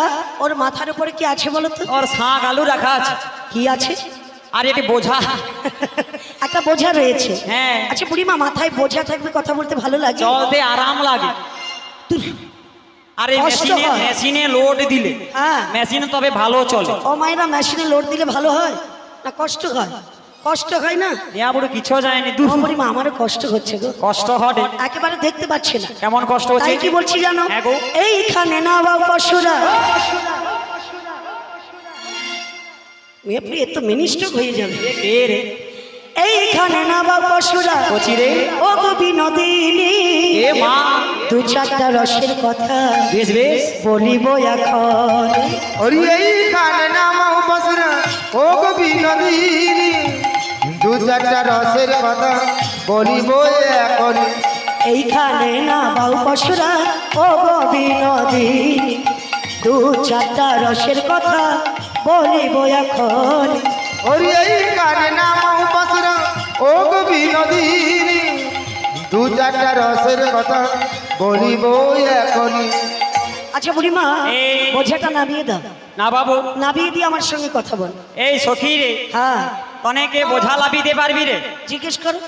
ওর মাথার উপরে কি আছে বলো তো? ওর শাক আলু রাখা আছে কি আছে? আর এটি বোঝা একটা বোঝা রয়েছে। হ্যাঁ আচ্ছা বুড়িমা মাথায় বোঝা থাকবে কথা বলতে ভালো লাগে? চলতে আরাম লাগে ধুর, আরে কষ্ট মেশিনে হয়। মেশিনে লোড দিলে হ্যাঁ মেশিনে তবে ভালো চলে। ও মায়েরা মেশিনে লোড দিলে ভালো হয় না কষ্ট হয়? কষ্ট হয় না? নিয়া বুড়ো কিছু যায়নি ও দূর বুড়িমা আমারও কষ্ট হচ্ছে গো, কষ্ট হবে একেবারে দেখতে পাচ্ছি না। কেমন কষ্ট হচ্ছে তাই কি বলছি জানো? হ্যাঁ গো। এইখানে না বা পশুরা মেয়ে এত মিনিস্টক হয়ে যাবে। এ রে এইখানে না বা পশুরা কচি রে ও গো বিনোদিনী, এ মা দু চারটা রসের কথা বেশ বেশ বলিব এখন। ওরে এইখানে নামাও বসরা ও গো বিনোদিনী, দু চারটা রসের কথা বলিব এখন। এইখানে না বাউ পশুরা ও গো বিনোদিনী, দু চারটা রসের কথা বলিব এখন। ওরে এইখানে নামাও বসরা ও গো বিনোদিনী, দু চারটা রসের কথা বলিব এখন। আচ্ছা বুড়িমা এই। বোঝাটা নামিয়ে দাও, না বাবু নামিয়ে দিয়ে আমার সঙ্গে কথা বল। এই সখী রে হ্যাঁ তনেকে বোঝা লাভিতে পারবি রে? জিজ্ঞেস করো।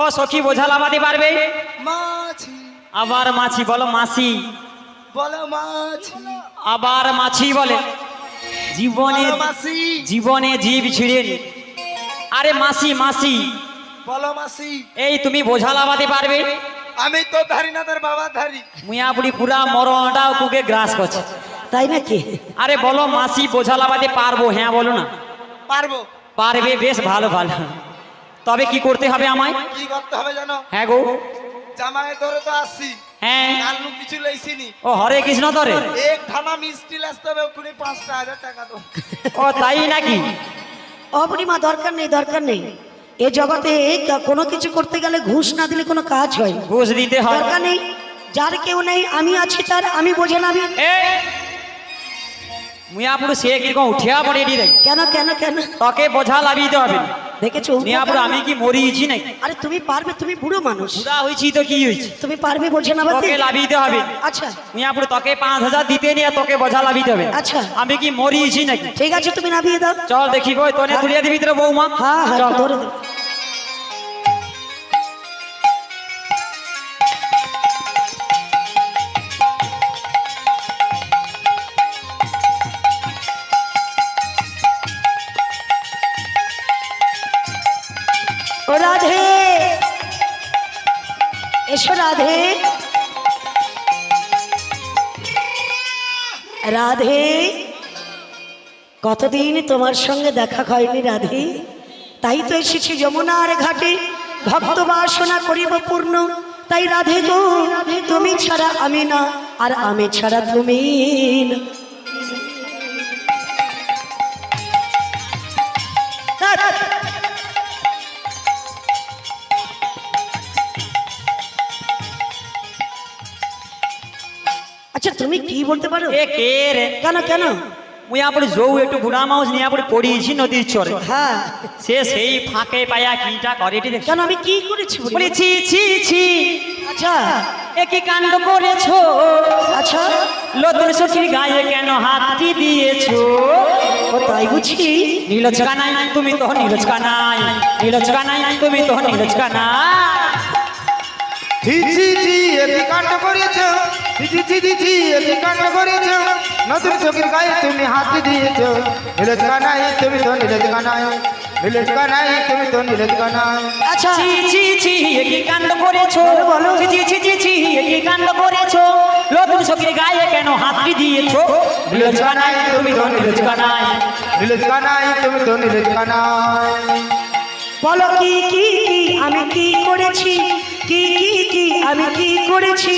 ও সখী বোঝা লাভাতে পারবে? মাছি আবার মাছি বলো মাসি, বলো মাছি, আবার মাছি বলে জীবনে মাসি জীবনে জীব ছিঁড়েনি। আরে মাসি মাসি বলো মাসি। এই তুমি বোঝা লাভাতে পারবে? আমি তো ধারি না, তোর বাবা ধারি। মুয়া বুড়ি পুরা মরণটাও তোকে গ্রাস করছে। তাই নাকি? আরে বলো মাসি বোঝা লাভাতে পারবো? হ্যাঁ বলো না। পারবো। পারবে, বেশ ভালো ভালো। তবে কি করতে হবে আমায়? কি করতে হবে জানো? হ্যাঁ গো জামাই ধরে তো আসছি, হ্যাঁ আলু কিছু লইছিনি। ও হরে কৃষ্ণ তোরে এক ধামা মিষ্টি লাসতে হবে, ওখানে 5,000 টাকা দাও। ও তাই নাকি? ও বুড়িমা দরকার নেই দরকার নেই, এ জগতে কোনো কিছু করতে গেলে ঘুষ না দিলে কোনো কাজ হয় না। ঘুষ দিতে হয়? দরকার নেই, যার কেউ নেই আমি আছি তার আমি বোঝা নাবি। এই মুয়া পুরো সে কিরকম উঠিয়া পড়ে রে। কেন কেন কেন তোকে বোঝা লাভিতে হবে। দেখেছো? নিয়া পুরো আমি কি মরিছি নাকি? আরে তুমি পারবে, তুমি বুড়ো মানুষ, বুড়া হয়েছি তো কি হয়েছে? তুমি পারবে বোঝা নাবাতে। তোকে লাভিতে হবে। আচ্ছা মিয়া পুরো তোকে 5,000 দিতে নিয়ে তোকে বোঝা লাভিতে হবে। আচ্ছা। আমি কি মরিছি নাকি? ঠিক আছে তুমি নামিয়ে দাও। চল দেখি গো তোনে তুলিয়া দিবি তোর বৌমা। হ্যাঁ হ্যাঁ চল। ধরে দেব। ও রাধে, এসো রাধে, রাধে কতদিন তোমার সঙ্গে দেখা হয়নি রাধে, তাই তো এসেছি যমুনার ঘাটে ভক্ত বাসনা করিব পূর্ণ। তাই রাধে গো তুমি ছাড়া আমি না, আর আমি ছাড়া তুমি না। আচ্ছা তুমি কি বলতে পারো? এ কে রে? কেন কেন? মুয়া পুরো জৌ একটু বুড়া মাউস নিয়া পুরো পড়িয়েছি নদীর চরে। হ্যাঁ সে সেই ফাঁকে পায়া কিটা করে এটি দেখছো? কেন আমি কি করেছি বলি? বলি ছি ছি ছি আচ্ছা একই কাণ্ড করেছো, আচ্ছা নতুন সখীর গায়ে কেন হাতটি দিয়েছো? ও তাই বুঝি? নীলচকা নাই তুমি তো নীলচকা নাই, নীলচকা নাই তুমি তো নীলচকা নাই। ছি ছি ছি একই কাণ্ড করেছ, ছি ছি ছি ছি একই কাণ্ড করেছ, নতুন চোখের গায়ে তুমি হাত দিয়েছ। নীলচকা নাই তুমি তো নীলচকা নাই, নীলচকা নাই তুমি তো নীলচকা নাই। আচ্ছা ছি ছি ছি একই কাণ্ড করেছো, বলো। ছি ছি ছি ছি ছি একই কাণ্ড করেছো, নতুন সখীর গায়ে কেন হাতটি দিয়েছো? নীলচকা নাই তুমি তো নীলচকা নাই। নীলচকা নাই তুমি তো নীলচকা নাই। বলো কি কি কি আমি কি করেছি, কি কি কি আমি কি করেছি,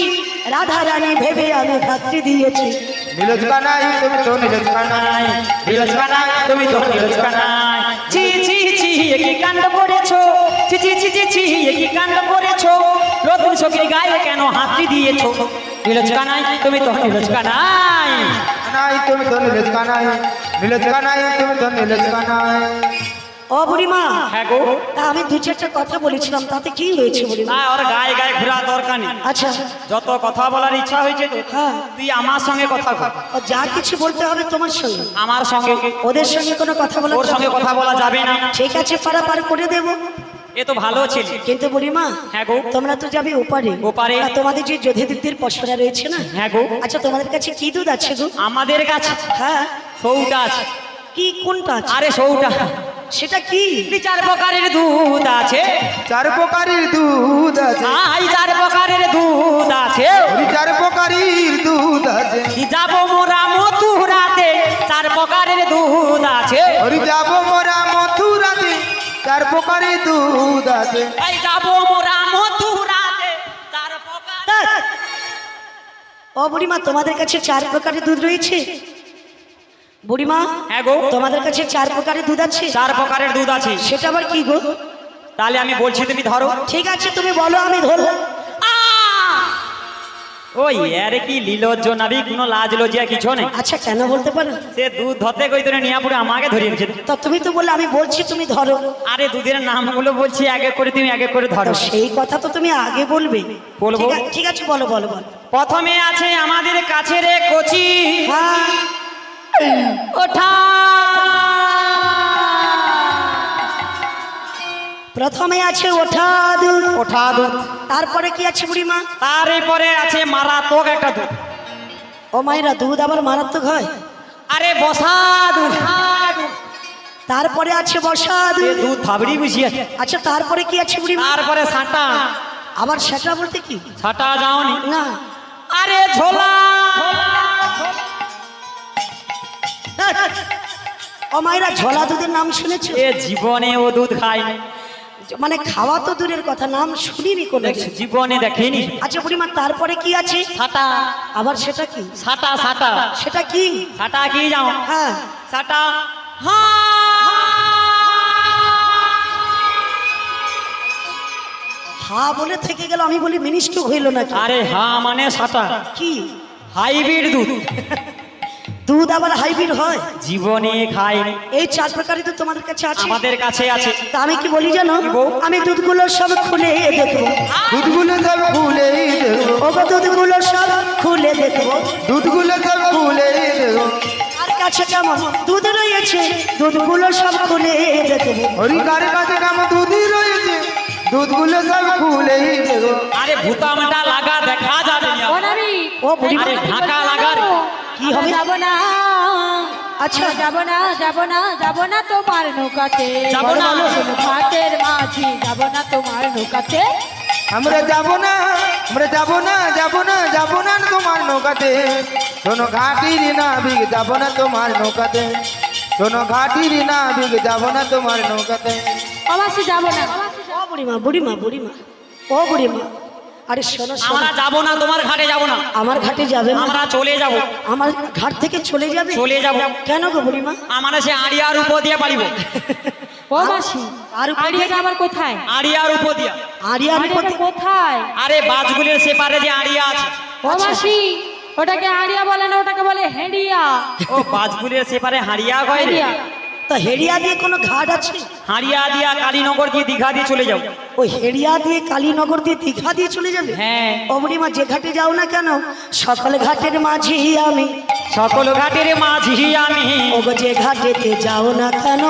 রাধা রানী ভেবে আমি ভাতৃ দিয়েছি। নীলচকা নাই তুমি তো নীলচকা নাই, নীলচকা নাই তুমি তো নীলচকা নাই। ছি ছি ছি একই কাণ্ড করেছো, ছি ছি ছি ছি ছি একই কাণ্ড করেছো, নতুন সখীর গায়ে কেন হাতটি দিয়েছো? নীলচকা নাই তুমি তো নীলচকা নাই। নাই তুমি তো নীলচকা নাই, নীলচকা নাই তুমি তো নীলচকা নাই। ও বুড়িমা, হ্যাঁ গো। তা আমি দু চারটা কথা বলেছিলাম, তাতে কি হয়েছে বুড়িমা? না, ওর গায়ে গায়ে ঘোরা দরকার নেই। আচ্ছা, যত কথা বলার ইচ্ছা হয়েছে তো হ্যাঁ। তুই আমার সঙ্গে কথা বল। ও যা কিছু বলতে হবে তোমার সঙ্গে, আমার সঙ্গে। ওদের সঙ্গে কোনো কথা বলা ওর সঙ্গে কথা বলা যাবে না। ঠিক আছে, পারাপার করে দেবো। এ তো ভালো ছেলে। কিন্তু বুড়িমা, হ্যাঁ গো। তোমরা তো যাবে ওপারে। ওপারে। আর তোমাদের যে যোধেদিদের পশরা রয়েছে না? হ্যাঁ গো। আচ্ছা, তোমাদের কাছে কি দুধ আছে গো? আমাদের কাছে হ্যাঁ, সৌটা আছে। কি কোনটা আছে? আরে সৌটা, সেটা কি? 4 প্রকারের দুধ আছে। 4 প্রকারের দুধ আছে। আই 4 প্রকারের দুধ আছে। 4 প্রকারের দুধ আছে। যাব মোরা মথুরাতে, 4 প্রকারের দুধ আছে। ওরে যাব মোরা মথুরাতে, 4 প্রকারের দুধ আছে। এই যাব মোরা মথুরাতে, 4 প্রকার। ও বুড়িমা, তোমাদের কাছে 4 প্রকারের দুধ রয়েছে? বুড়িমা, হ্যাঁ গো। তোমাদের কাছে 4 প্রকারের দুধ আছে? 4 প্রকারের দুধ আছে। সেটা আবার কি গো? তাহলে আমি বলছি, তুমি ধরো। ঠিক আছে, তুমি বলো, আমি ধরলাম। ওই আরে কি লীলজ্জ নাবি, কোনো লাজ লজ্জা কিছু নেই। আচ্ছা, কেন বলতে পারো? সে দুধ ধরতে কই তোরে নিয়ে পুরো আমাকে ধরিয়ে দিয়েছে। তা তুমি তো বললে, আমি বলছি তুমি ধরো। আরে দুধের নামগুলো বলছি, এক এক করে তুমি এক এক করে ধরো। তো সেই কথা তো তুমি আগে বলবে। বলবো। ঠিক আছে, বলো বলো বলো। প্রথমে আছে আমাদের কাছে রে কচি হ্যাঁ, ওঠা। প্রথমে আছে ওঠা দুধ। ওঠা দুধ। তারপরে কি আছে বুড়িমা? তারপরে আছে মারাত্মক একটা দুধ। ও মাইরা, দুধ আবার মারাত্মক হয়? আরে বসা দুধ। তারপরে আছে বসা এ দুধ। দুধ থাবড়ি বুঝিয়ে। আচ্ছা, তারপরে কি আছে বুড়িমা? তারপরে সাঁটা। আবার সেটা বলতে কি? সাঁটা যাওনি? না। আরে ঝোলা। ও মাইরা, ঝোলা দুধের নাম শুনেছো? এ জীবনে ও দুধ খায়নি। মানে খাওয়া তো দূরের কথা, নাম শুনিনি কোনো। দেখছি, জীবনে দেখিনি। আচ্ছা বুড়িমা, তারপরে কি আছে? সাঁটা। আবার সেটা কি? সাঁটা সাঁটা। সেটা কি? সাঁটা কি যাও? হ্যাঁ, সাঁটা। হা বলে থেকে গেল, আমি বলি মিনিস্টু হইল না। আরে মানে সাঁটা। কি? হাইব্রিড দুধ। দুধ আবার হাইব্রিড হয়? জীবনে খায়নি। এই 4 প্রকারই তো তোমাদের কাছে আছে? আমাদের কাছে আছে। তা আমি কি বলি জানো? আমি দুধগুলো সব খুলে দেখবো। দুধগুলো সব খুলে দেবো। ওগো, দুধগুলো সব খুলে দেখবো। দুধগুলো সব খুলে দেবো। আর কাছে কেমন দুধ রয়েছে, দুধগুলো সব খুলে দেখবো। হরিকার কাছে কেমন দুধই রয়েছে, দুধগুলো সব খুলে দেবো। আরে ভুতামটা লাগা দেখা যাবে না। ও নাবি, ও বুড়িমা, আরে ঢাকা লাগার কি হবে? যাব না। আচ্ছা, যাব না, যাব না, যাব না তোমার নৌকাতে। যাবো না। শোনো ঘাটের মাঝি, যাব না তোমার নৌকাতে। আমরা যাব না, আমরা যাব না, যাব না, যাব না তোমার নৌকাতে। শোনো ঘাটির নাবিক, যাব না তোমার নৌকাতে। শোনো ঘাটির নাবিক, যাব না তোমার নৌকাতে। অবশ্যই যাব না। ও বুড়িমা, বুড়িমা, বুড়িমা, ও বুড়িমা, আরে শোনো শোনো, আমরা যাব না, তোমার ঘাটে যাব না। আমার ঘাটে যাবে না? আমরা চলে যাব। আমার ঘাট থেকে চলে যাবে? চলে যাব। কেন গো বুড়িমা? আমরা সে আড়িয়ার উপ দিয়ে পারিব। ও মাসি, আর উপর দিয়ে? আড়িয়াটা আমার কোথায়? আড়িয়ার উপ দিয়া। আরিয়ার উপর আড়িয়াটা দিয়ে? কোথায়? আরে বাজগুলির সেপারে যে আড়িয়া আছে। ও মাসি, ওটাকে আড়িয়া বলে না, ওটাকে বলে হেঁড়িয়া। ও বাজগুলির সেপারে হাড়িয়া কয় রে। হেঁড়িয়া। তা হেরিয়া দিয়ে কোনো ঘাট আছে? হাড়িয়া দিয়া কালীনগর দিয়ে দীঘা দিয়ে চলে যাও। ওই হেরিয়া দিয়ে কালীনগর দিয়ে দীঘা দিয়ে চলে যাবে? হ্যাঁ। ও বুড়িমা, যে ঘাটে যাও না কেন, সকল ঘাটের মাঝি আমি। সকল ঘাটের মাঝি আমি। ওগো, যে ঘাটেতে যাও না কেন,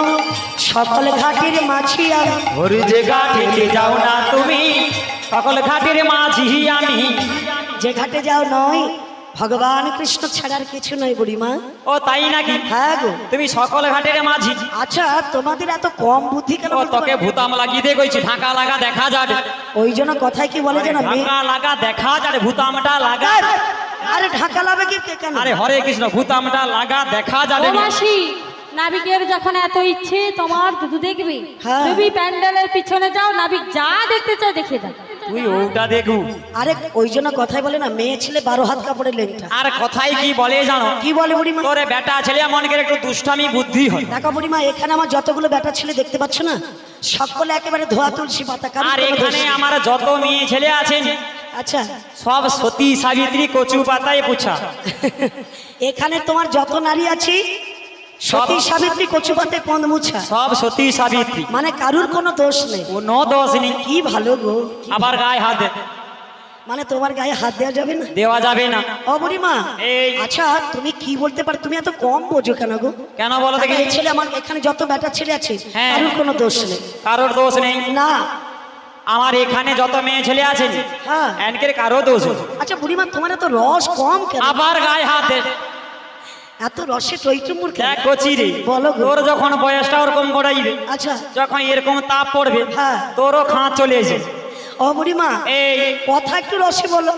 সকল ঘাটের মাঝি আমি। ওরে যে ঘাটে যাও না তুমি, সকল ঘাটের মাঝি আমি। যে ঘাটে যাও নয়, ভগবান কৃষ্ণ ছাড়ার কিছু নয় বুড়িমা। ও তাই নাকি? হ্যাঁ গো। তুমি সকল ঘাটের মাঝি। আচ্ছা, তোমাদের এত কম বুদ্ধি কেন? ও বলতে তোকে পারো? ভূতাম লাগিয়ে দিয়ে কইছি, ঢাকা লাগা দেখা যাবে। ওই জন্য কথায় কি বলে জানো, মেয়ে- ঢাকা লাগা দেখা যাবে, ভূতামটা লাগা। আরে ঢাকা লাভে কি কেন? আরে হরে কৃষ্ণ, ভূতামটা লাগা দেখা ও যাবে। মাসি, নাবিকের যখন এত ইচ্ছে তোমার দুধ দেখবি, হ্যাঁ। তুমি প্যান্ডেলের পিছনে যাও, নাবিক যা দেখতে চাও দেখে দাও। তুই ওটা দেখু। আরে ওই জন্য কথাই বলে না, মেয়ে ছেলে 12 হাত কাপড়ের লেংটা। আর কথাই কি বলে জানো? কি বলে বুড়িমা? তোরে বেটা ছেলে মন করে একটু দুষ্টামি বুদ্ধি হয়। দেখো বুড়িমা, এখানে আমার যতগুলো বেটা ছেলে দেখতে পাচ্ছ না, সকলে একেবারে ধোয়া তুলসী পাতা। কারণ আর কোনো দোষ এখানে নেই। আমার যত মেয়ে ছেলে আছেন, আচ্ছা, সব সতী সাবিত্রী কচু পাতায় পুছা। এখানে তোমার যত নারী আছে, সতী সাবিত্রী কচুপাতে পদ মুছা, সব সতী সাবিত্রী, মানে কারুর কোনো দোষ নেই। কোনো দোষ নেই। কি ভালো গো। আবার গায়ে হাত মানে তোমার গায়ে হাত দেওয়া যাবে না? দেওয়া যাবে না। ও বুড়িমা, এই আচ্ছা তুমি কি বলতে পারো? তুমি এত কম বোঝো কেন গো? কেন বলো দেখি? এই ছেলে, আমার এখানে যত বেটা ছেলে আছে হ্যাঁ। কারুর কোনো দোষ নেই। কারোর দোষ নেই? না। আমার এখানে যত মেয়ে ছেলে আছেন হ্যাঁ। এনকের কারো দোষ নেই। আচ্ছা বুড়িমা, তোমার এত রস কম কেন? আবার গায়ে হাত এত রসে টইটুমুর কেন? দেখ কচি রে, বলো গো। তোর যখন বয়সটা ওরকম পড়াইবে, আচ্ছা। যখন এরকম তাপ পড়বে, হ্যাঁ। তোরও খাঁ চলে এসে। ও বুড়িমা, এই কথা একটু রসে বলো।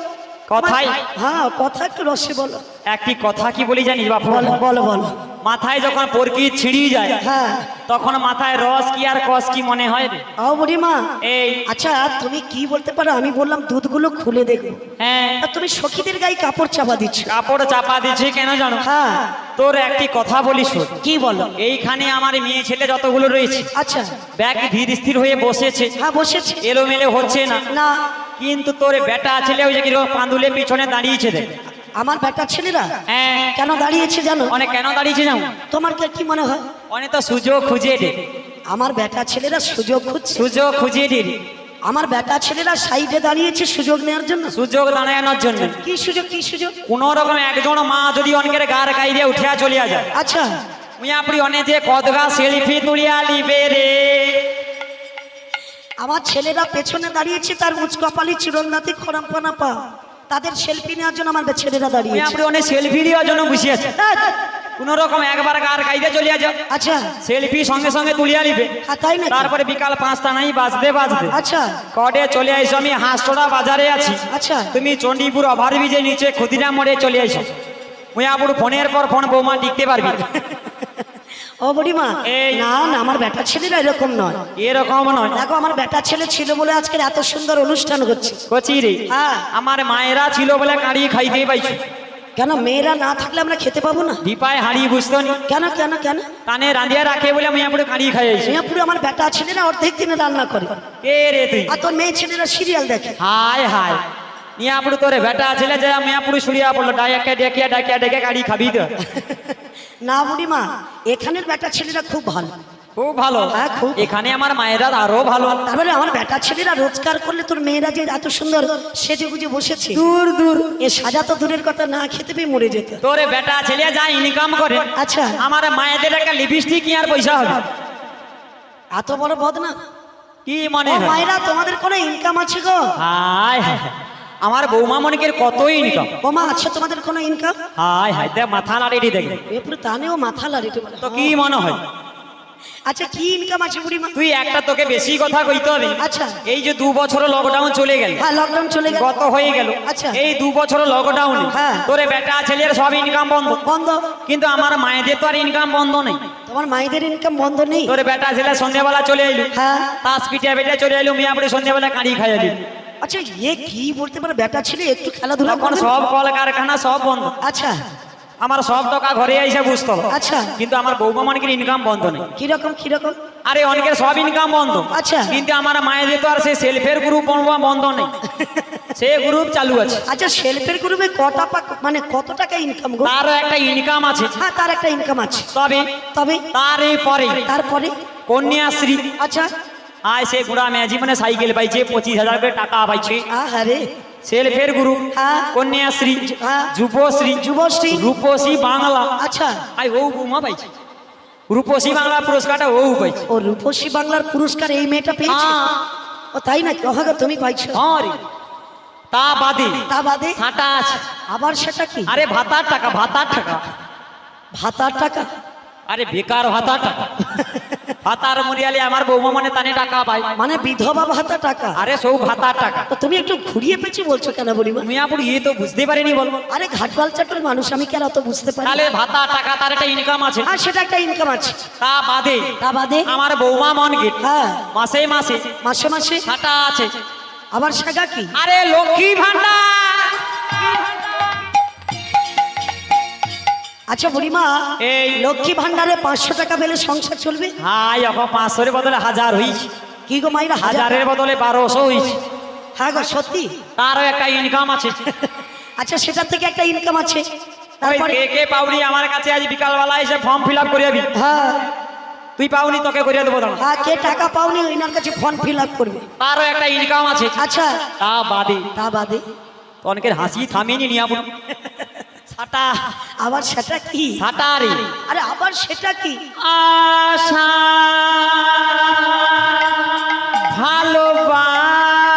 কথাই? হ্যাঁ, কথা একটু রসে বলো। একটি কথা কি বলি জানিস বাপু? বলো বলো বলো। মাথায় যখন পরকি ছিড়িয়ে যায়, হ্যাঁ। তখন মাথায় রস কি আর কস কি মনে হয় রে? ও বুড়িমা, এই আচ্ছা তুমি কি বলতে পারো? আমি বললাম দুধগুলো খুলে দেখো, হ্যাঁ, আর তুমি সখীদের গায়ে কাপড় চাপা দিচ্ছ। কাপড় চাপা দিচ্ছে কেন জানো? হ্যাঁ। তোর একটি কথা বলি শোন। কি বলো? এইখানে আমার মেয়ে ছেলে যতগুলো রয়েছে, আচ্ছা। ব্যাগ ধীর স্থির হয়ে বসেছে, হ্যাঁ বসেছি। এলোমেলো হচ্ছে না। না। কিন্তু তোর বেটা ছেলে ওই যে কিরকম পাঁদুলে পিছনে দাঁড়িয়েছে দেখ। আমার বেটা ছেলেরা হ্যাঁ। কেন দাঁড়িয়েছে জানো? অনেক কেন দাঁড়িয়েছে জানো? তোমার কি মনে হয়? অনেক তো সুযোগ খুঁজে দে। আমার বেটা ছেলেরা সুযোগ খুঁজছে? সুযোগ খুঁজে দে। আমার বেটা ছেলেরা সাইডে দাঁড়িয়েছে সুযোগ নেওয়ার জন্য। সুযোগ দাঁড়ানোর জন্য। কি সুযোগ? কি সুযোগ? কোন রকম একজন মা যদি অনেকের গার গাই দিয়ে উঠিয়া চলিয়া যায়, আচ্ছা। মুই আপনি অনেক যে কদগা সেলফি তুলিয়া লিবে রে। আমার ছেলেরা পেছনে দাঁড়িয়েছে, তার উচ্চকপালি চিরন্দাতি খরাম্পানা পা, তাদের সেলফি নেওয়ার জন্য আমার ছেলেরা মুই দাঁড়িয়েছে। আপনি অনেক সেলফি দেওয়ার জন্য বসে আছে। কোন রকম একবার গার গাই দিয়ে চলিয়া যাও, আচ্ছা। সেলফি সঙ্গে সঙ্গে তুলিয়া লিবে। হ্যাঁ, তাই না? তারপরে বিকাল 5টা নাই বাজতে বাজতে আচ্ছা। কডে চলে আইসো। আমি হাঁসটোড়া বাজারে আছি, আচ্ছা। তুমি চণ্ডীপুর ওভারব্রিজের নিচে ক্ষুদিরাম মোড়ে চলে আইসো। মুই আপুর ফোনের পর ফোন বৌমা টিকতে পারবি। ও বুড়িমা, এই। না না, আমার বেটা ছেলেরা এরকম নয়। এরকম নয়। দেখো, আমার বেটা ছেলে ছিল বলে আজকের এত সুন্দর অনুষ্ঠান হচ্ছে। কচি রে, হ্যাঁ। আমার মায়েরা ছিল বলে কাড়ি খাইতেই পাইছো। কেন? মেয়েরা না থাকলে আমরা খেতে পাবো না? দীপায় হাড়ি বুঝতো নি, কেন কেন কেন? কানে রাঁধিয়া রাখে বলে আমি আপুরে কাড়ি খাই আইছি। মিয়াপুরে আমার বেটা ছেলেরা অর্ধেক দিনে রান্না করে, কে রে তুই? আর তোর মেয়ে ছেলেরা সিরিয়াল দেখে। হায় হায়, মিয়াপুর তোরে বেটা ছেলে যে মিয়াপুর শুড়িয়া পড়লো, ডাইয়াকে ডেকিয়া ডাকিয়া ডেকে গাড়ি খাবি তো। না বুড়িমা, এখানের বেটা ছেলেরা খুব ভালো। খুব ভালো। হ্যাঁ, খুব। এখানে আমার মায়েরা আরো ভালো। তারপরে আমার বেটা ছেলেরা রোজগার করলে তোর মেয়েরা যে এত সুন্দর সেজে গুজে বসেছে, দূর দূর এ সাজা তো দূরের কথা, না খেতে পেয়ে মরে যেত। তোরে বেটা ছেলে যা ইনকাম করে, আচ্ছা। আমার মায়েদের একটা লিপস্টিক কি আর পয়সা হবে? এত বড় বদনা কি মনে ও হয়? মায়েরা, তোমাদের কোনো ইনকাম আছে গো? হায় হায়, আমার বৌমা মনিকের কত ইনকাম। ওমা, আছে তোমাদের কোনো ইনকাম? হায় হায়, দেখ মাথা নাড়িয়ে দেখবে এরপরে তানেও মাথা লাড়িতে বলে। তো কি মনে হয়? আচ্ছা, কি ইনকাম আছে বুড়িমা? তুই একটা তোকে বেশি কথা কইতে হবে। আচ্ছা। এই যে 2 বছর লকডাউন চলে গেল, হ্যাঁ, লকডাউন চলে গেল, গত হয়ে গেল। আচ্ছা। এই 2 বছর লকডাউনে হ্যাঁ। তোরে বেটা ছেলের সব ইনকাম বন্ধ। বন্ধ? কিন্তু আমার মায়েদের তো আর ইনকাম বন্ধ নেই। তোমার মায়েদের ইনকাম বন্ধ নেই? তোরে বেটা ছেলে সন্ধ্যাবেলা চলে এলো, হ্যাঁ। তাস পিটিয়া বেটা চলে এলো, মিয়াপুরে সন্ধ্যাবেলা কাঁড়ি খাই এলি। আচ্ছা, এ কি বলতে পারে? বেটা ছেলে একটু খেলাধুলা তখন করে? সব কলকারখানা সব বন্ধ। আচ্ছা। আমার সব টাকা ঘরে আইসা বুঝতো। আচ্ছা। কিন্তু আমার বৌমা মনিকের ইনকাম বন্ধ নেই। কিরকম কিরকম? আরে অনেকের সব ইনকাম বন্ধ। আচ্ছা। কিন্তু আমার মায়েদের তো আর সেই সেলফের গ্রুপ বন্ধ নেই, সে গ্রুপ চালু আছে। আচ্ছা, সেলফের গ্রুপে মানে কত টাকা ইনকাম গো? তারও একটা ইনকাম আছে। হ্যাঁ, তার একটা ইনকাম আছে। তবে তবে তারপরে কন্যাশ্রী। আচ্ছা। আয় সে গুড়া মেয়ে জীবনে সাইকেল পাইছে, 25,000 করে টাকা পাইছে। আহারে। সেলফের গ্রুপ, হ্যাঁ। কন্যাশ্রী, হ্যাঁ। যুবশ্রী, যুবশ্রী, রূপশ্রী বাংলা। আচ্ছা। আয় ও বৌমা পাইছে রূপশ্রী বাংলা পুরস্কারটা ও পাইছে। ও রূপসী বাংলার পুরস্কার এই মেয়েটা পেয়েছে? হ্যাঁ। ও তাই নাকি? ওহাগো তুমি পাইছো? হ্যাঁ রে। তা বাদে তা বাদে ছাটা আছে। আবার সেটা কি? আরে ভাতার টাকা, ভাতার টাকা। ভাতার টাকা? আরে বেকার ভাতার টাকা। ভাতার মরিয়ালে আমার বৌমা মানে তানে টাকা পাই। মানে বিধবা ভাতা টাকা? আরে সব ভাতার টাকা। তো তুমি একটু ঘুরিয়ে পেঁচে বলছো কেন বুড়িমা? মিয়াপুর ইয়ে তো বুঝতে পারিনি বল। আরে ঘাটবাল চাটুর মানুষ আমি, কেন তো বুঝতে পারি? তাহলে ভাতা টাকা তার একটা ইনকাম আছে। আর সেটা একটা ইনকাম আছে। তা বাদে আমার বৌমা মনকে হ্যাঁ মাসে মাসে মাসে মাসে ছাটা আছে। আবার সেটা কি? আরে লক্ষ্মী ভান্ডার। আচ্ছা বুড়িমা, এই লক্ষ্মী ভান্ডারে 500 টাকা পেলে সংসার চলবে? হাই এখন 500-এর বদলে 1000 হইছে। কি গো মাইরা? 1000-এর বদলে 1200 হইছে। হ্যাঁ গো, সত্যি? তারও একটা ইনকাম আছে। আচ্ছা, সেটার থেকে একটা ইনকাম আছে। তারপরে কে কে পাউনি আমার কাছে আজ বিকালবেলা এসে ফর্ম ফিল আপ করে যাবি। হ্যাঁ তুই পাউনি তোকে করে দেবো দাঁড়া। হ্যাঁ, কে টাকা পাওনি ওইনার কাছে ফর্ম ফিল আপ করবে। তারও একটা ইনকাম আছে। আচ্ছা তা বাদে তা বাদে অনেকের হাসি থামিয়ে নিয়ে আপন সাটা আবার সেটা কি? সাটারে আরে আবার সেটা কি? আশা ভালোবাসা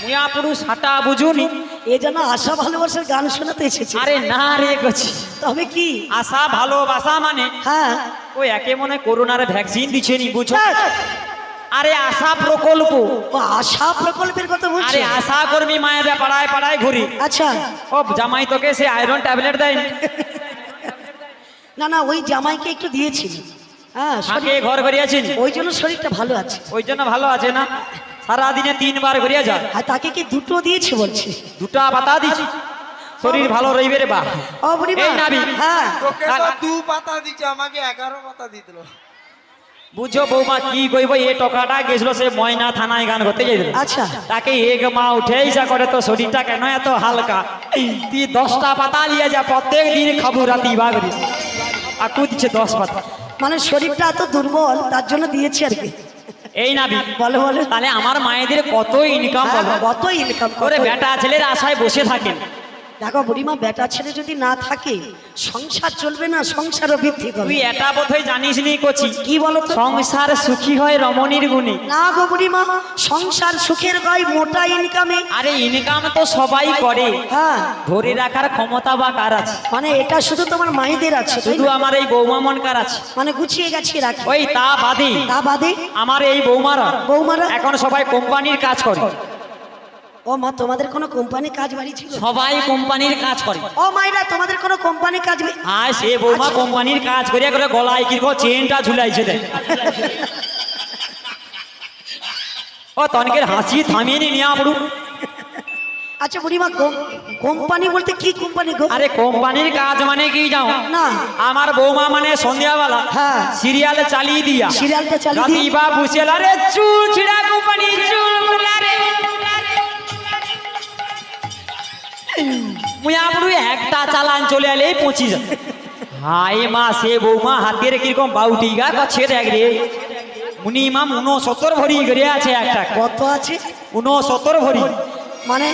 মুয়া পুরুষ সাটা বুঝুনি। এ যেন আশা ভালোবাসার গান শোনাতে এসেছে। আরে না রে গছি, তবে কি? আশা ভালোবাসা মানে হ্যাঁ ওই একে মনে করোনার ভ্যাকসিন দিচ্ছে নি বুঝছো। আরে আশা প্রকল্প, ও আশা প্রকল্পের কথা বলছি। আরে আশা কর্মী মায়েরা পাড়ায় পাড়ায় ঘুরি। আচ্ছা ও জামাই তোকে সে আয়রন ট্যাবলেট দেয়নি? না না, ওই জামাইকে একটু দিয়েছিল। হ্যাঁ আগে ঘর করিয়াছেন ওই জন্য শরীরটা ভালো আছে। ওই জন্য ভালো আছে না, সারাদিনে 3 বার করিয়া যায়। আর তাকে কি দুটো দিয়েছে বলছে? দুটা পাতা দিছি, শরীর ভালো রইবে রে বা। ও বুড়িমা, এই নাবি। হ্যাঁ তোকে তো 2 পাতা দিচ্ছে, আমাকে 11 পাতা দিতলো। বুঝো বৌমা কি কইব, এ টকাটা গেছিল সে ময়না থানায় গান করতে যাইছিল। আচ্ছা তাকে এক মা উঠেই যা করে তো শরীরটা কেন এত হালকা। তুই 10টা পাতা নিয়ে যা, প্রত্যেক দিন খাবো রাতি বাগরি। আর তুই দিচ্ছে 10 পাতা। মানে শরীরটা এত দুর্বল তার জন্য দিয়েছে আর কি। এই নাবি বলো বলো। তাহলে আমার মায়েদের কত ইনকাম হ্যাঁ, বলো। কত ইনকাম করে বেটা ছেলের আশায় বসে থাকেন। দেখো বুড়িমা, বেটা ছেলে যদি না থাকে সংসার চলবে না, সংসারও বৃদ্ধি তুই করবে। এটা বোধহয় জানিস নি কচি, কি বলো তো? সংসার সুখী হয় রমণীর গুণে। না গো বুড়িমা, সংসার সুখের গায় মোটা ইনকামে। আরে ইনকাম তো সবাই করে, হ্যাঁ ধরে রাখার ক্ষমতা বা কার আছে? মানে এটা শুধু তোমার মায়েদের আছে, তাই শুধু না? আমার এই বৌমা মন কার আছে? মানে গুছিয়ে গাছিয়ে রাখি। ওই তা বাদে তা বাদে আমার এই বৌমারা বৌমারা এখন সবাই কোম্পানির কাজ করে। ও মা, তোমাদের কোনো কোম্পানি কাজ বাড়ি ছিল? সবাই কোম্পানির কাজ করে। ও মাইরা, তোমাদের কোনো কোম্পানি কাজ আর সে বৌমা কোম্পানির কাজ করিয়া করে গলায় কি চেনটা ঝুলাইছে দেখ। ও তনকের হাসি থামিয়ে নি নিয়া পড়ু। আচ্ছা বুড়িমা, কোম্পানি বলতে কি কোম্পানি গো? আরে কোম্পানির কাজ মানে কি যাও না আমার বৌমা মানে সন্ধ্যাবেলা হ্যাঁ সিরিয়াল চালিয়ে দিয়া, সিরিয়ালটা চালিয়ে দিয়ে রাতিবা বুঝেল আরে চুল ছিড়া কোম্পানি চুল মুলারে মুয়া পুরু একটা চালান চলে এলে 25। হাই মা, সে বৌমা হাতের কিরকম বাউটি গা কাছে দেখ রে, মিনিমাম 69 ভরি করে আছে একটা। কত আছে? 69 ভরি। মানে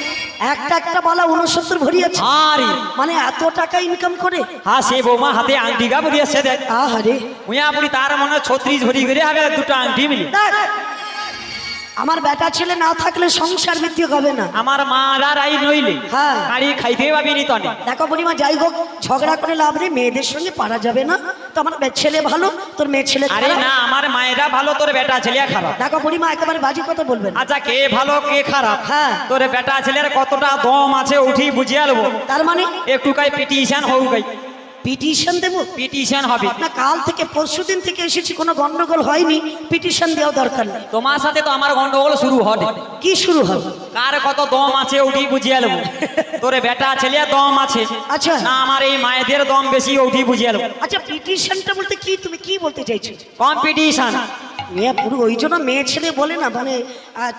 একটা একটা বালা 69 ভরি আছে। আরে মানে এত টাকা ইনকাম করে? হ্যাঁ, সে বৌমা হাতে আংটি গা বলিয়াছে দেখ। আহারে, মুয়া পুরি তার মনে 36 ভরি করে হবে, দুটো আংটি মিলি। দেখ, আমার বেটা ছেলে না থাকলে সংসার বৃদ্ধি হবে না। আমার মারা রাই নইলে হ্যাঁ। গাড়ি খাইতে পাবি নি তনে। দেখো বুড়িমা, যাই হোক, ঝগড়া করে লাভ নেই, মেয়েদের সঙ্গে পারা যাবে না। তো আমার ছেলে ভালো, তোর মেয়ে ছেলে আরে খারাপ। না, আমার মায়েরা ভালো, তোর বেটা ছেলে খারাপ। দেখো বুড়িমা, একেবারে বাজে কথা বলবেন। আচ্ছা, কে ভালো কে খারাপ? হ্যাঁ। তোর বেটা ছেলের কতটা দম আছে উঠি বুঝিয়ে নেবো। তার মানে একটু কাই পিটিশন হোক, গাই পিটিশন দেবো? পিটিশন হবে না, কাল থেকে পরশুদিন থেকে এসেছি, কোনো গন্ডগোল হয়নি, পিটিশন দেওয়া দরকার নেই। তোমার সাথে তো আমার গন্ডগোল শুরু হবে। কি শুরু হবে? কার কত দম আছে উঠি বুঝিয়ে নেবো। তোর বেটা ছেলে দম আছে আচ্ছা না আমার এই মায়েদের দম বেশি উঠি বুঝিয়ে নেবো। আচ্ছা, পিটিশনটা বলতে কি, তুমি কি বলতে চাইছো? কম্পিটিশন। মেয়ে পুরো ওই জন্য মেয়ে ছেলে বলে না, মানে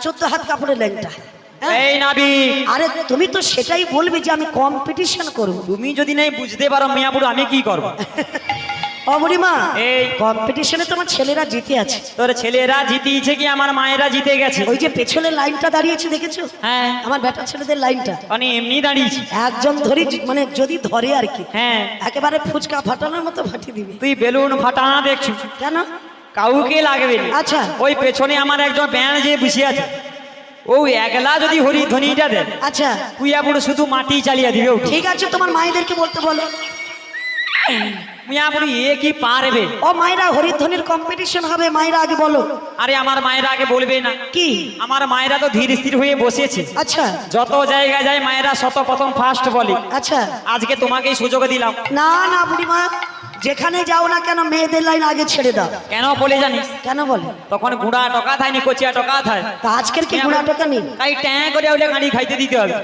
14 হাত কাপড়ের ল্যাংটা। হ্যাঁ? এই নাবি, আরে তুমি তো সেটাই বলবে যে আমি কম্পিটিশন করব। তুমি যদি নাই বুঝতে পারো মিয়াপুর, আমি কি করবো? ও বুড়িমা, এই কম্পিটিশনে তোমার ছেলেরা জিতে আছে। তোর ছেলেরা জিতিয়েছে কি আমার মায়েরা জিতে গেছে? ওই যে পেছনের লাইনটা দাঁড়িয়েছে, দেখেছো? হ্যাঁ, আমার বেটা ছেলেদের লাইনটা মানে এমনি দাঁড়িয়েছি। একজন ধরি, মানে যদি ধরে আর কি, হ্যাঁ, একেবারে ফুচকা ফাটানোর মতো ফাটিয়ে দিবে। তুই বেলুন ফাটানা দেখছু, কেন? কাউকে লাগবে না। আচ্ছা। ওই পেছনে আমার একজন ব্যান যে বসে আছে, ও একলা যদি হরি ধ্বনিটা দেয়, আচ্ছা তুই আপুর শুধু মাটি চালিয়ে দিবে। ঠিক আছে, তোমার মায়েদেরকে বলতে বলো। মিয়াপুর এ কি পারবে? ও মায়েরা, হরিধ্বনির কম্পিটিশন হবে, মায়েরা আগে বলো। আরে আমার মায়েরা আগে বলবে না কি? আমার মায়েরা তো ধীর স্থির হয়ে বসেছে। আচ্ছা যত জায়গায় যায় মায়েরা শত প্রথম ফার্স্ট বলে। আচ্ছা, আজকে তোমাকেই সুযোগ দিলাম। না না বুড়িমা, যেখানে যাও না কেন মেয়েদের লাইন আগে ছেড়ে দাও। কেন বলে জানিস? কেন বলে? তখন গুঁড়া টকা থায়নি, কচিয়া টকা থায়। তা আজকের কি গুণা টাকা নেই? তাই ট্যাঁ করে ওলে গাড়ি খাইতে দিতে হবে।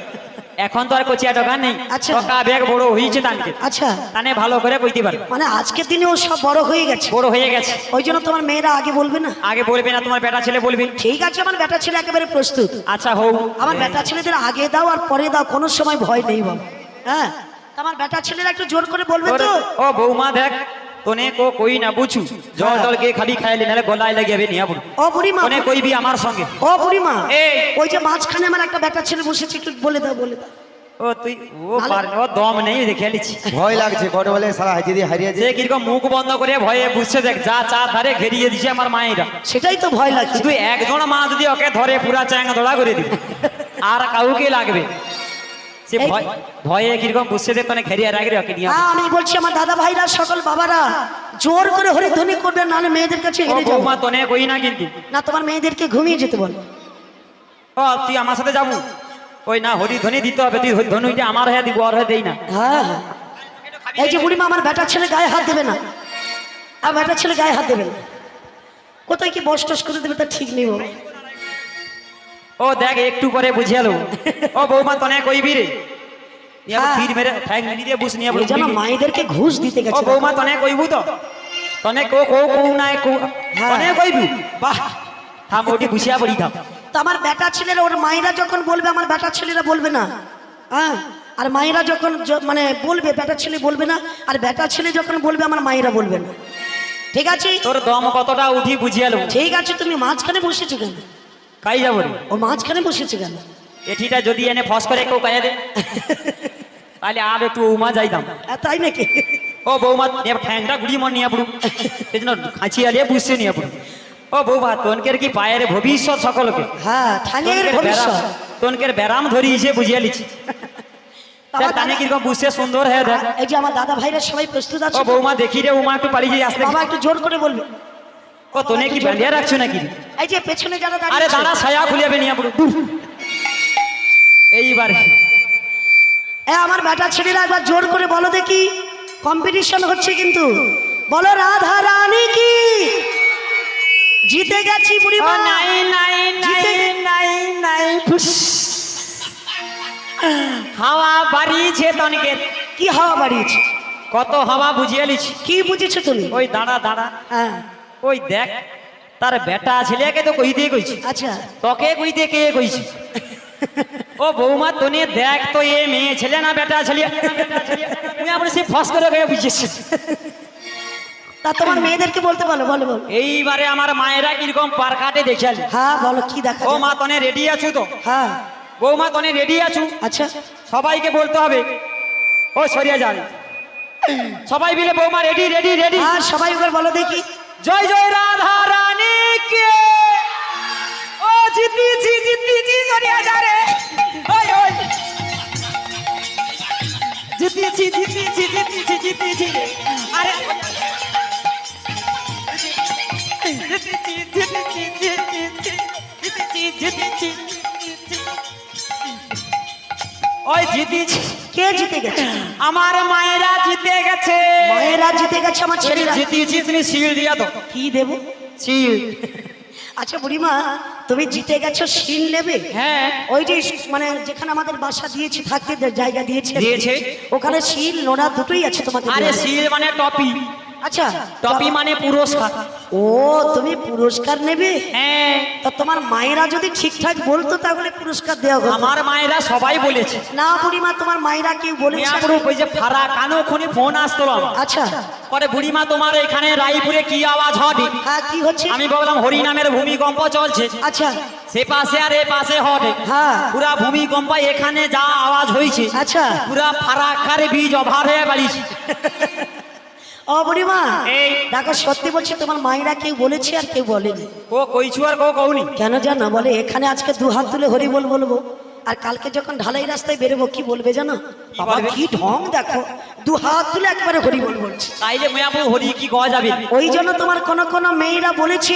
এখন তো আর কচিয়া টাকা নেই। আচ্ছা। টাকা ব্যাগ বড় হয়েছে তানকে, আচ্ছা, তানে ভালো করে কইতে পারে। মানে আজকের দিনে ও সব বড় হয়ে গেছে, বড় হয়ে গেছে, ওই জন্য তোমার মেয়েরা আগে বলবে না? আগে বলবে না, তোমার বেটা ছেলে বলবে। ঠিক আছে, আমার বেটা ছেলে একেবারে প্রস্তুত। আচ্ছা হোক, আমার বেটা ছেলেদের আগে দাও আর পরে দাও, কোনো সময় ভয় নেই বাবা। হ্যাঁ, তা আমার বেটা ছেলেরা একটু জোর করে বলবে তো। ও বৌমা দেখ, তোনে কই না বুঝু, জল টলকে খালি খাইলে নালে গলায় লাগিয়ে নিয়ে পড়ু। ও বুড়িমা, তোনে কইবি আমার সঙ্গে। ও বুড়িমা, এই। ওই যে মাঝখানে আমার একটা বেটা ছেলে বসেছে, একটু বলে দাও, বলে দাও। ও তুই ও পার, ও দম নেই দেখে লিছি। ভয় লাগছে, কটে বলে সারা যদি হারিয়ে সে কিরকম মুখ বন্ধ করে ভয়ে বুঝছে, দেখ যা চার ধারে ঘেরিয়ে দিছে আমার মায়েরা। সেটাই তো ভয় লাগছে। শুধু একজন মা যদি ওকে ধরে পুরা চ্যাং দোড়া করে দিবে, আর কাউকে লাগবে। সে ভয় ভয়ে কিরকম বুঝছে, দেখ তোনে ঘেরিয়ে রাখবে ওকে নিয়ে। হ্যাঁ, আমি বলছি আমার দাদা ভাইরা, সকল বাবারা জোর করে হরিধ্বনি করবে, নাহলে মেয়েদের কাছে ও হেরে যাবো। বৌমা তোনে কই না কিন্তু। না, তোমার মেয়েদেরকে ঘুমিয়ে যেতে বল। ও তুই আমার সাথে যাবো, ওই না হরি ধ্বনি দিতে হবে, তুই ধনুইটা আমার হয়ে দিব, আর হয়ে দেই না। হ্যাঁ হ্যাঁ, এই যে বুড়িমা, আমার বেটা ছেলে গায়ে হাত দেবে না, আর বেটা ছেলে গায়ে হাত দেবে না। কোথায় কি বস টস করে দেবে তা ঠিক নেই বাবা। ও দেখ একটু করে বুঝিয়ে লো। ও বৌমা তোনে কইবি রে, হ্যাঁ। ফির মেরে ঠ্যাং দিয়ে বুঝ নিয়ে এই যেন বলবি। মায়েদেরকে ঘুষ দিতে ও গেছে। বৌমা তোনে কইবু তো, তোনে কো কো কো নাই কো, হ্যাঁ। তোনে কইবি। বাহ, থাম ওটি বুঝিয়া পড়ি থাম। তো আমার বেটা ছেলেরা, ওর মায়েরা যখন বলবে, আমার বেটা ছেলেরা বলবে না। হ্যাঁ, আর মায়েরা যখন মানে বলবে, বেটা ছেলে বলবে না, আর বেটা ছেলে যখন বলবে, আমার মায়েরা বলবে না। ঠিক আছে, তোর দম কতটা উঠি বুঝিয়ে লো। ঠিক আছে। তুমি মাঝখানে বসেছো কেন? কাই যাবো রে, ও মাঝখানে বসেছে কেন? এঠিটা যদি এনে ফস করে কেউ কায়া দে, তাহলে আর একটু উমা যাইতাম। তাই নাকি? ও বৌমা ঠ্যাংটা গুড়ি মন নিয়ে পড়ু, সেই জন্য খাঁচি আলিয়ে বুঝতে নিয়ে পড়ু। ও বৌমা তোনকের কি পায়ের ভবিষ্যৎ সকলকে, হ্যাঁ, ঠাঙের ভবিষ্যৎ। তোনকের ব্যারাম ধরিয়েছে বুঝিয়ে লিছি। তানে কিরকম বুঝতে সুন্দর হয়ে দেখ। এই যে আমার দাদা ভাইরা সবাই প্রস্তুত ও আছে। বৌমা দেখি রে, উমা একটু পালিয়ে যাই আসতে। বাবা একটু জোর করে বলবে। ও তোনে কি বাঁধিয়ে রাখছো নাকি? এই যে পেছনে যারা দাঁড়িয়ে আরে আছে। দাঁড়া, ছায়া খুলিয়াবে নিয়ে পড়ু। এইবার আমার বেটা ছেলেরা একবার জোর করে বলো দেখি, কম্পিটিশন হচ্ছে কিন্তু। বলো রাধা রানী কি, জিতে গেছি বুড়িমা। নাই নাই জিতে নাই নাই নাই, ফুস। হাওয়া বাড়িয়েছে তনকে। কি হাওয়া বাড়িয়েছে? কত হাওয়া বুঝিয়ে লিছি। কি বুঝেছো তুমি? ওই দাঁড়া দাঁড়া, হ্যাঁ, ওই দেখ তার বেটা ছেলেকে তো কইতে কইছি, আচ্ছা। তোকে কইতে কে কইছি? ও বৌমা তোনে দেখ তো, এ মেয়ে ছেলে না বেটা ছেলে? তুই আপনি সে ফস করে গিয়ে বুঝেছিস। তা তোমার মেয়েদেরকে বলতে বলো, বলো বলো। এইবারে আমার মায়েরা কিরকম পার কাটে দেখাল। হ্যাঁ বলো, কি দেখা ও যায়? মা তোনে রেডি আছো তো? হ্যাঁ, বৌমা তোনে রেডি আছো? আচ্ছা। সবাইকে বলতে হবে। ও সরিয়া যান, সবাই মিলে বৌমা রেডি রেডি রেডি। হ্যাঁ, সবাই একবার বলো দেখি। জয় জয় রাধা রানী কে। ও জিতিছি জিতিছি, সরিয়া যা রে। ওই ওই জিতিছি জিতিছি জিতিছি জিতিছি, আরে জিতিছি জিতিছি জিতিছি জিতিছি জিতিছি। ওই জিতিছি। কে জিতে গেছে? আমার মায়েরা জিতে গেছে। মায়েরা জিতে গেছে, আমার ছেলেরা। জিতিয়েছি, তুমি শিল দিয়া তো। কি দেবো? শিল। আচ্ছা বুড়িমা, তুমি জিতে গেছো, শিল নেবে? হ্যাঁ। ওই যে মানে যেখানে আমাদের বাসা দিয়েছি, থাকতে জায়গা দিয়েছে, দিয়েছে। ওখানে শিল নোড়া দুটোই আছে তোমাকে আরে দেওয়া। শিল মানে টপি, আচ্ছা, টপি মানে পুরস্কার। ও তুমি পুরস্কার নেবে? হ্যাঁ, তা তোমার মায়েরা যদি ঠিকঠাক বলতো তাহলে পুরস্কার দেওয়া হতো। আমার মায়েরা সবাই বলেছে। না বুড়িমা, তোমার মায়েরা কেউ বলেছে? মিয়াপুর ওই যে ফারা কানো খুনি ফোন আসতো আমার। আচ্ছা, পরে বুড়িমা তোমার এখানে রায়পুরে কি আওয়াজ হবে? হ্যাঁ, কি হচ্ছে? আমি বললাম হরিনামের ভূমিকম্প চলছে। আচ্ছা, সে পাশে আর এ পাশে হবে। হ্যাঁ। পুরা ভূমিকম্প এখানে যা আওয়াজ হয়েছে, আচ্ছা। পুরা ফারাক্কার বীজ অভার হয়ে বাড়িছে। ও বুড়িমা, এই। দেখো সত্যি বলছি, তোমার মায়েরা কেউ বলেছে আর কেউ বলেনি। ও কইছু আর কৌনি। কেন জানো? বলে এখানে আজকে দু হাত তুলে হরি বল বলবো, আর কালকে যখন ঢালাই রাস্তায় বেরোবো কি বলবে জানো? বাবা বলবে? কি ঢং দেখো, দু হাত তুলে একবারে হরি বল বলছে। তাইলে মিয়াপুর হরি কি কওয়া যাবে? ওই জন্য তোমার কোন কোন মেয়েরা বলেছে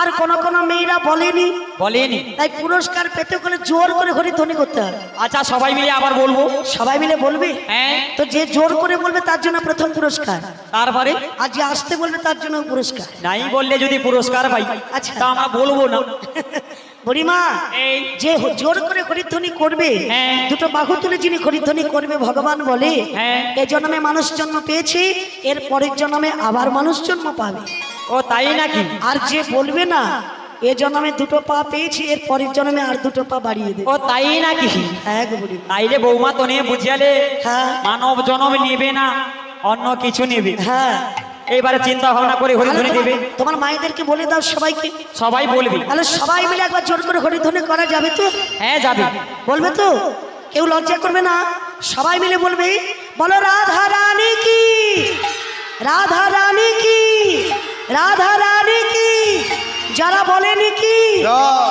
আর কোন কোন মেয়েরা বলেনি। বলেনি। তাই পুরস্কার পেতে গেলে জোর করে হরিধ্বনি করতে হবে। আচ্ছা সবাই মিলে আবার বলবো। সবাই মিলে বলবে। হ্যাঁ। তো যে জোর করে বলবে তার জন্য প্রথম পুরস্কার, তারপরে আর যে আসতে বলবে তার জন্য পুরস্কার। নাই বললে যদি পুরস্কার পাই, আচ্ছা। তা আমরা বলবো না। বুড়িমা এই যে জোর করে হরিধ্বনি করবে, হ্যাঁ। দুটো বাহু তুলে যিনি হরিধ্বনি করবে, ভগবান বলে হ্যাঁ। এ জন্মে মানুষ জন্ম পেয়েছে, এর পরের জন্মে আবার মানুষ জন্ম পাবে। ও তাই নাকি? আর যে বলবে না এ জন্মে দুটো পা পেয়েছি, এর পরের জন্মে আর দুটো পা বাড়িয়ে দেবে। ও তাই নাকি? হ্যাঁ গো বুড়িমা। তাইলে বৌমা তো নিয়ে বুঝিয়ালে হ্যাঁ। মানব জন্ম নেবে না, অন্য কিছু নেবে। হ্যাঁ, এইবারে চিন্তা ভাবনা করে হরিধ্বনি তাহলে দেবে। তোমার মায়েদেরকে বলে দাও সবাইকে, সবাই বলবি? তাহলে সবাই মিলে একবার জোর করে হরিধ্বনি করা যাবে তো? হ্যাঁ যাবে। বলবে তো? কেউ লজ্জা করবে না? সবাই মিলে বলবে, বলো রাধা রানী কি, রাধা রানী কি, রাধা রানী কি। যারা বলেনি কি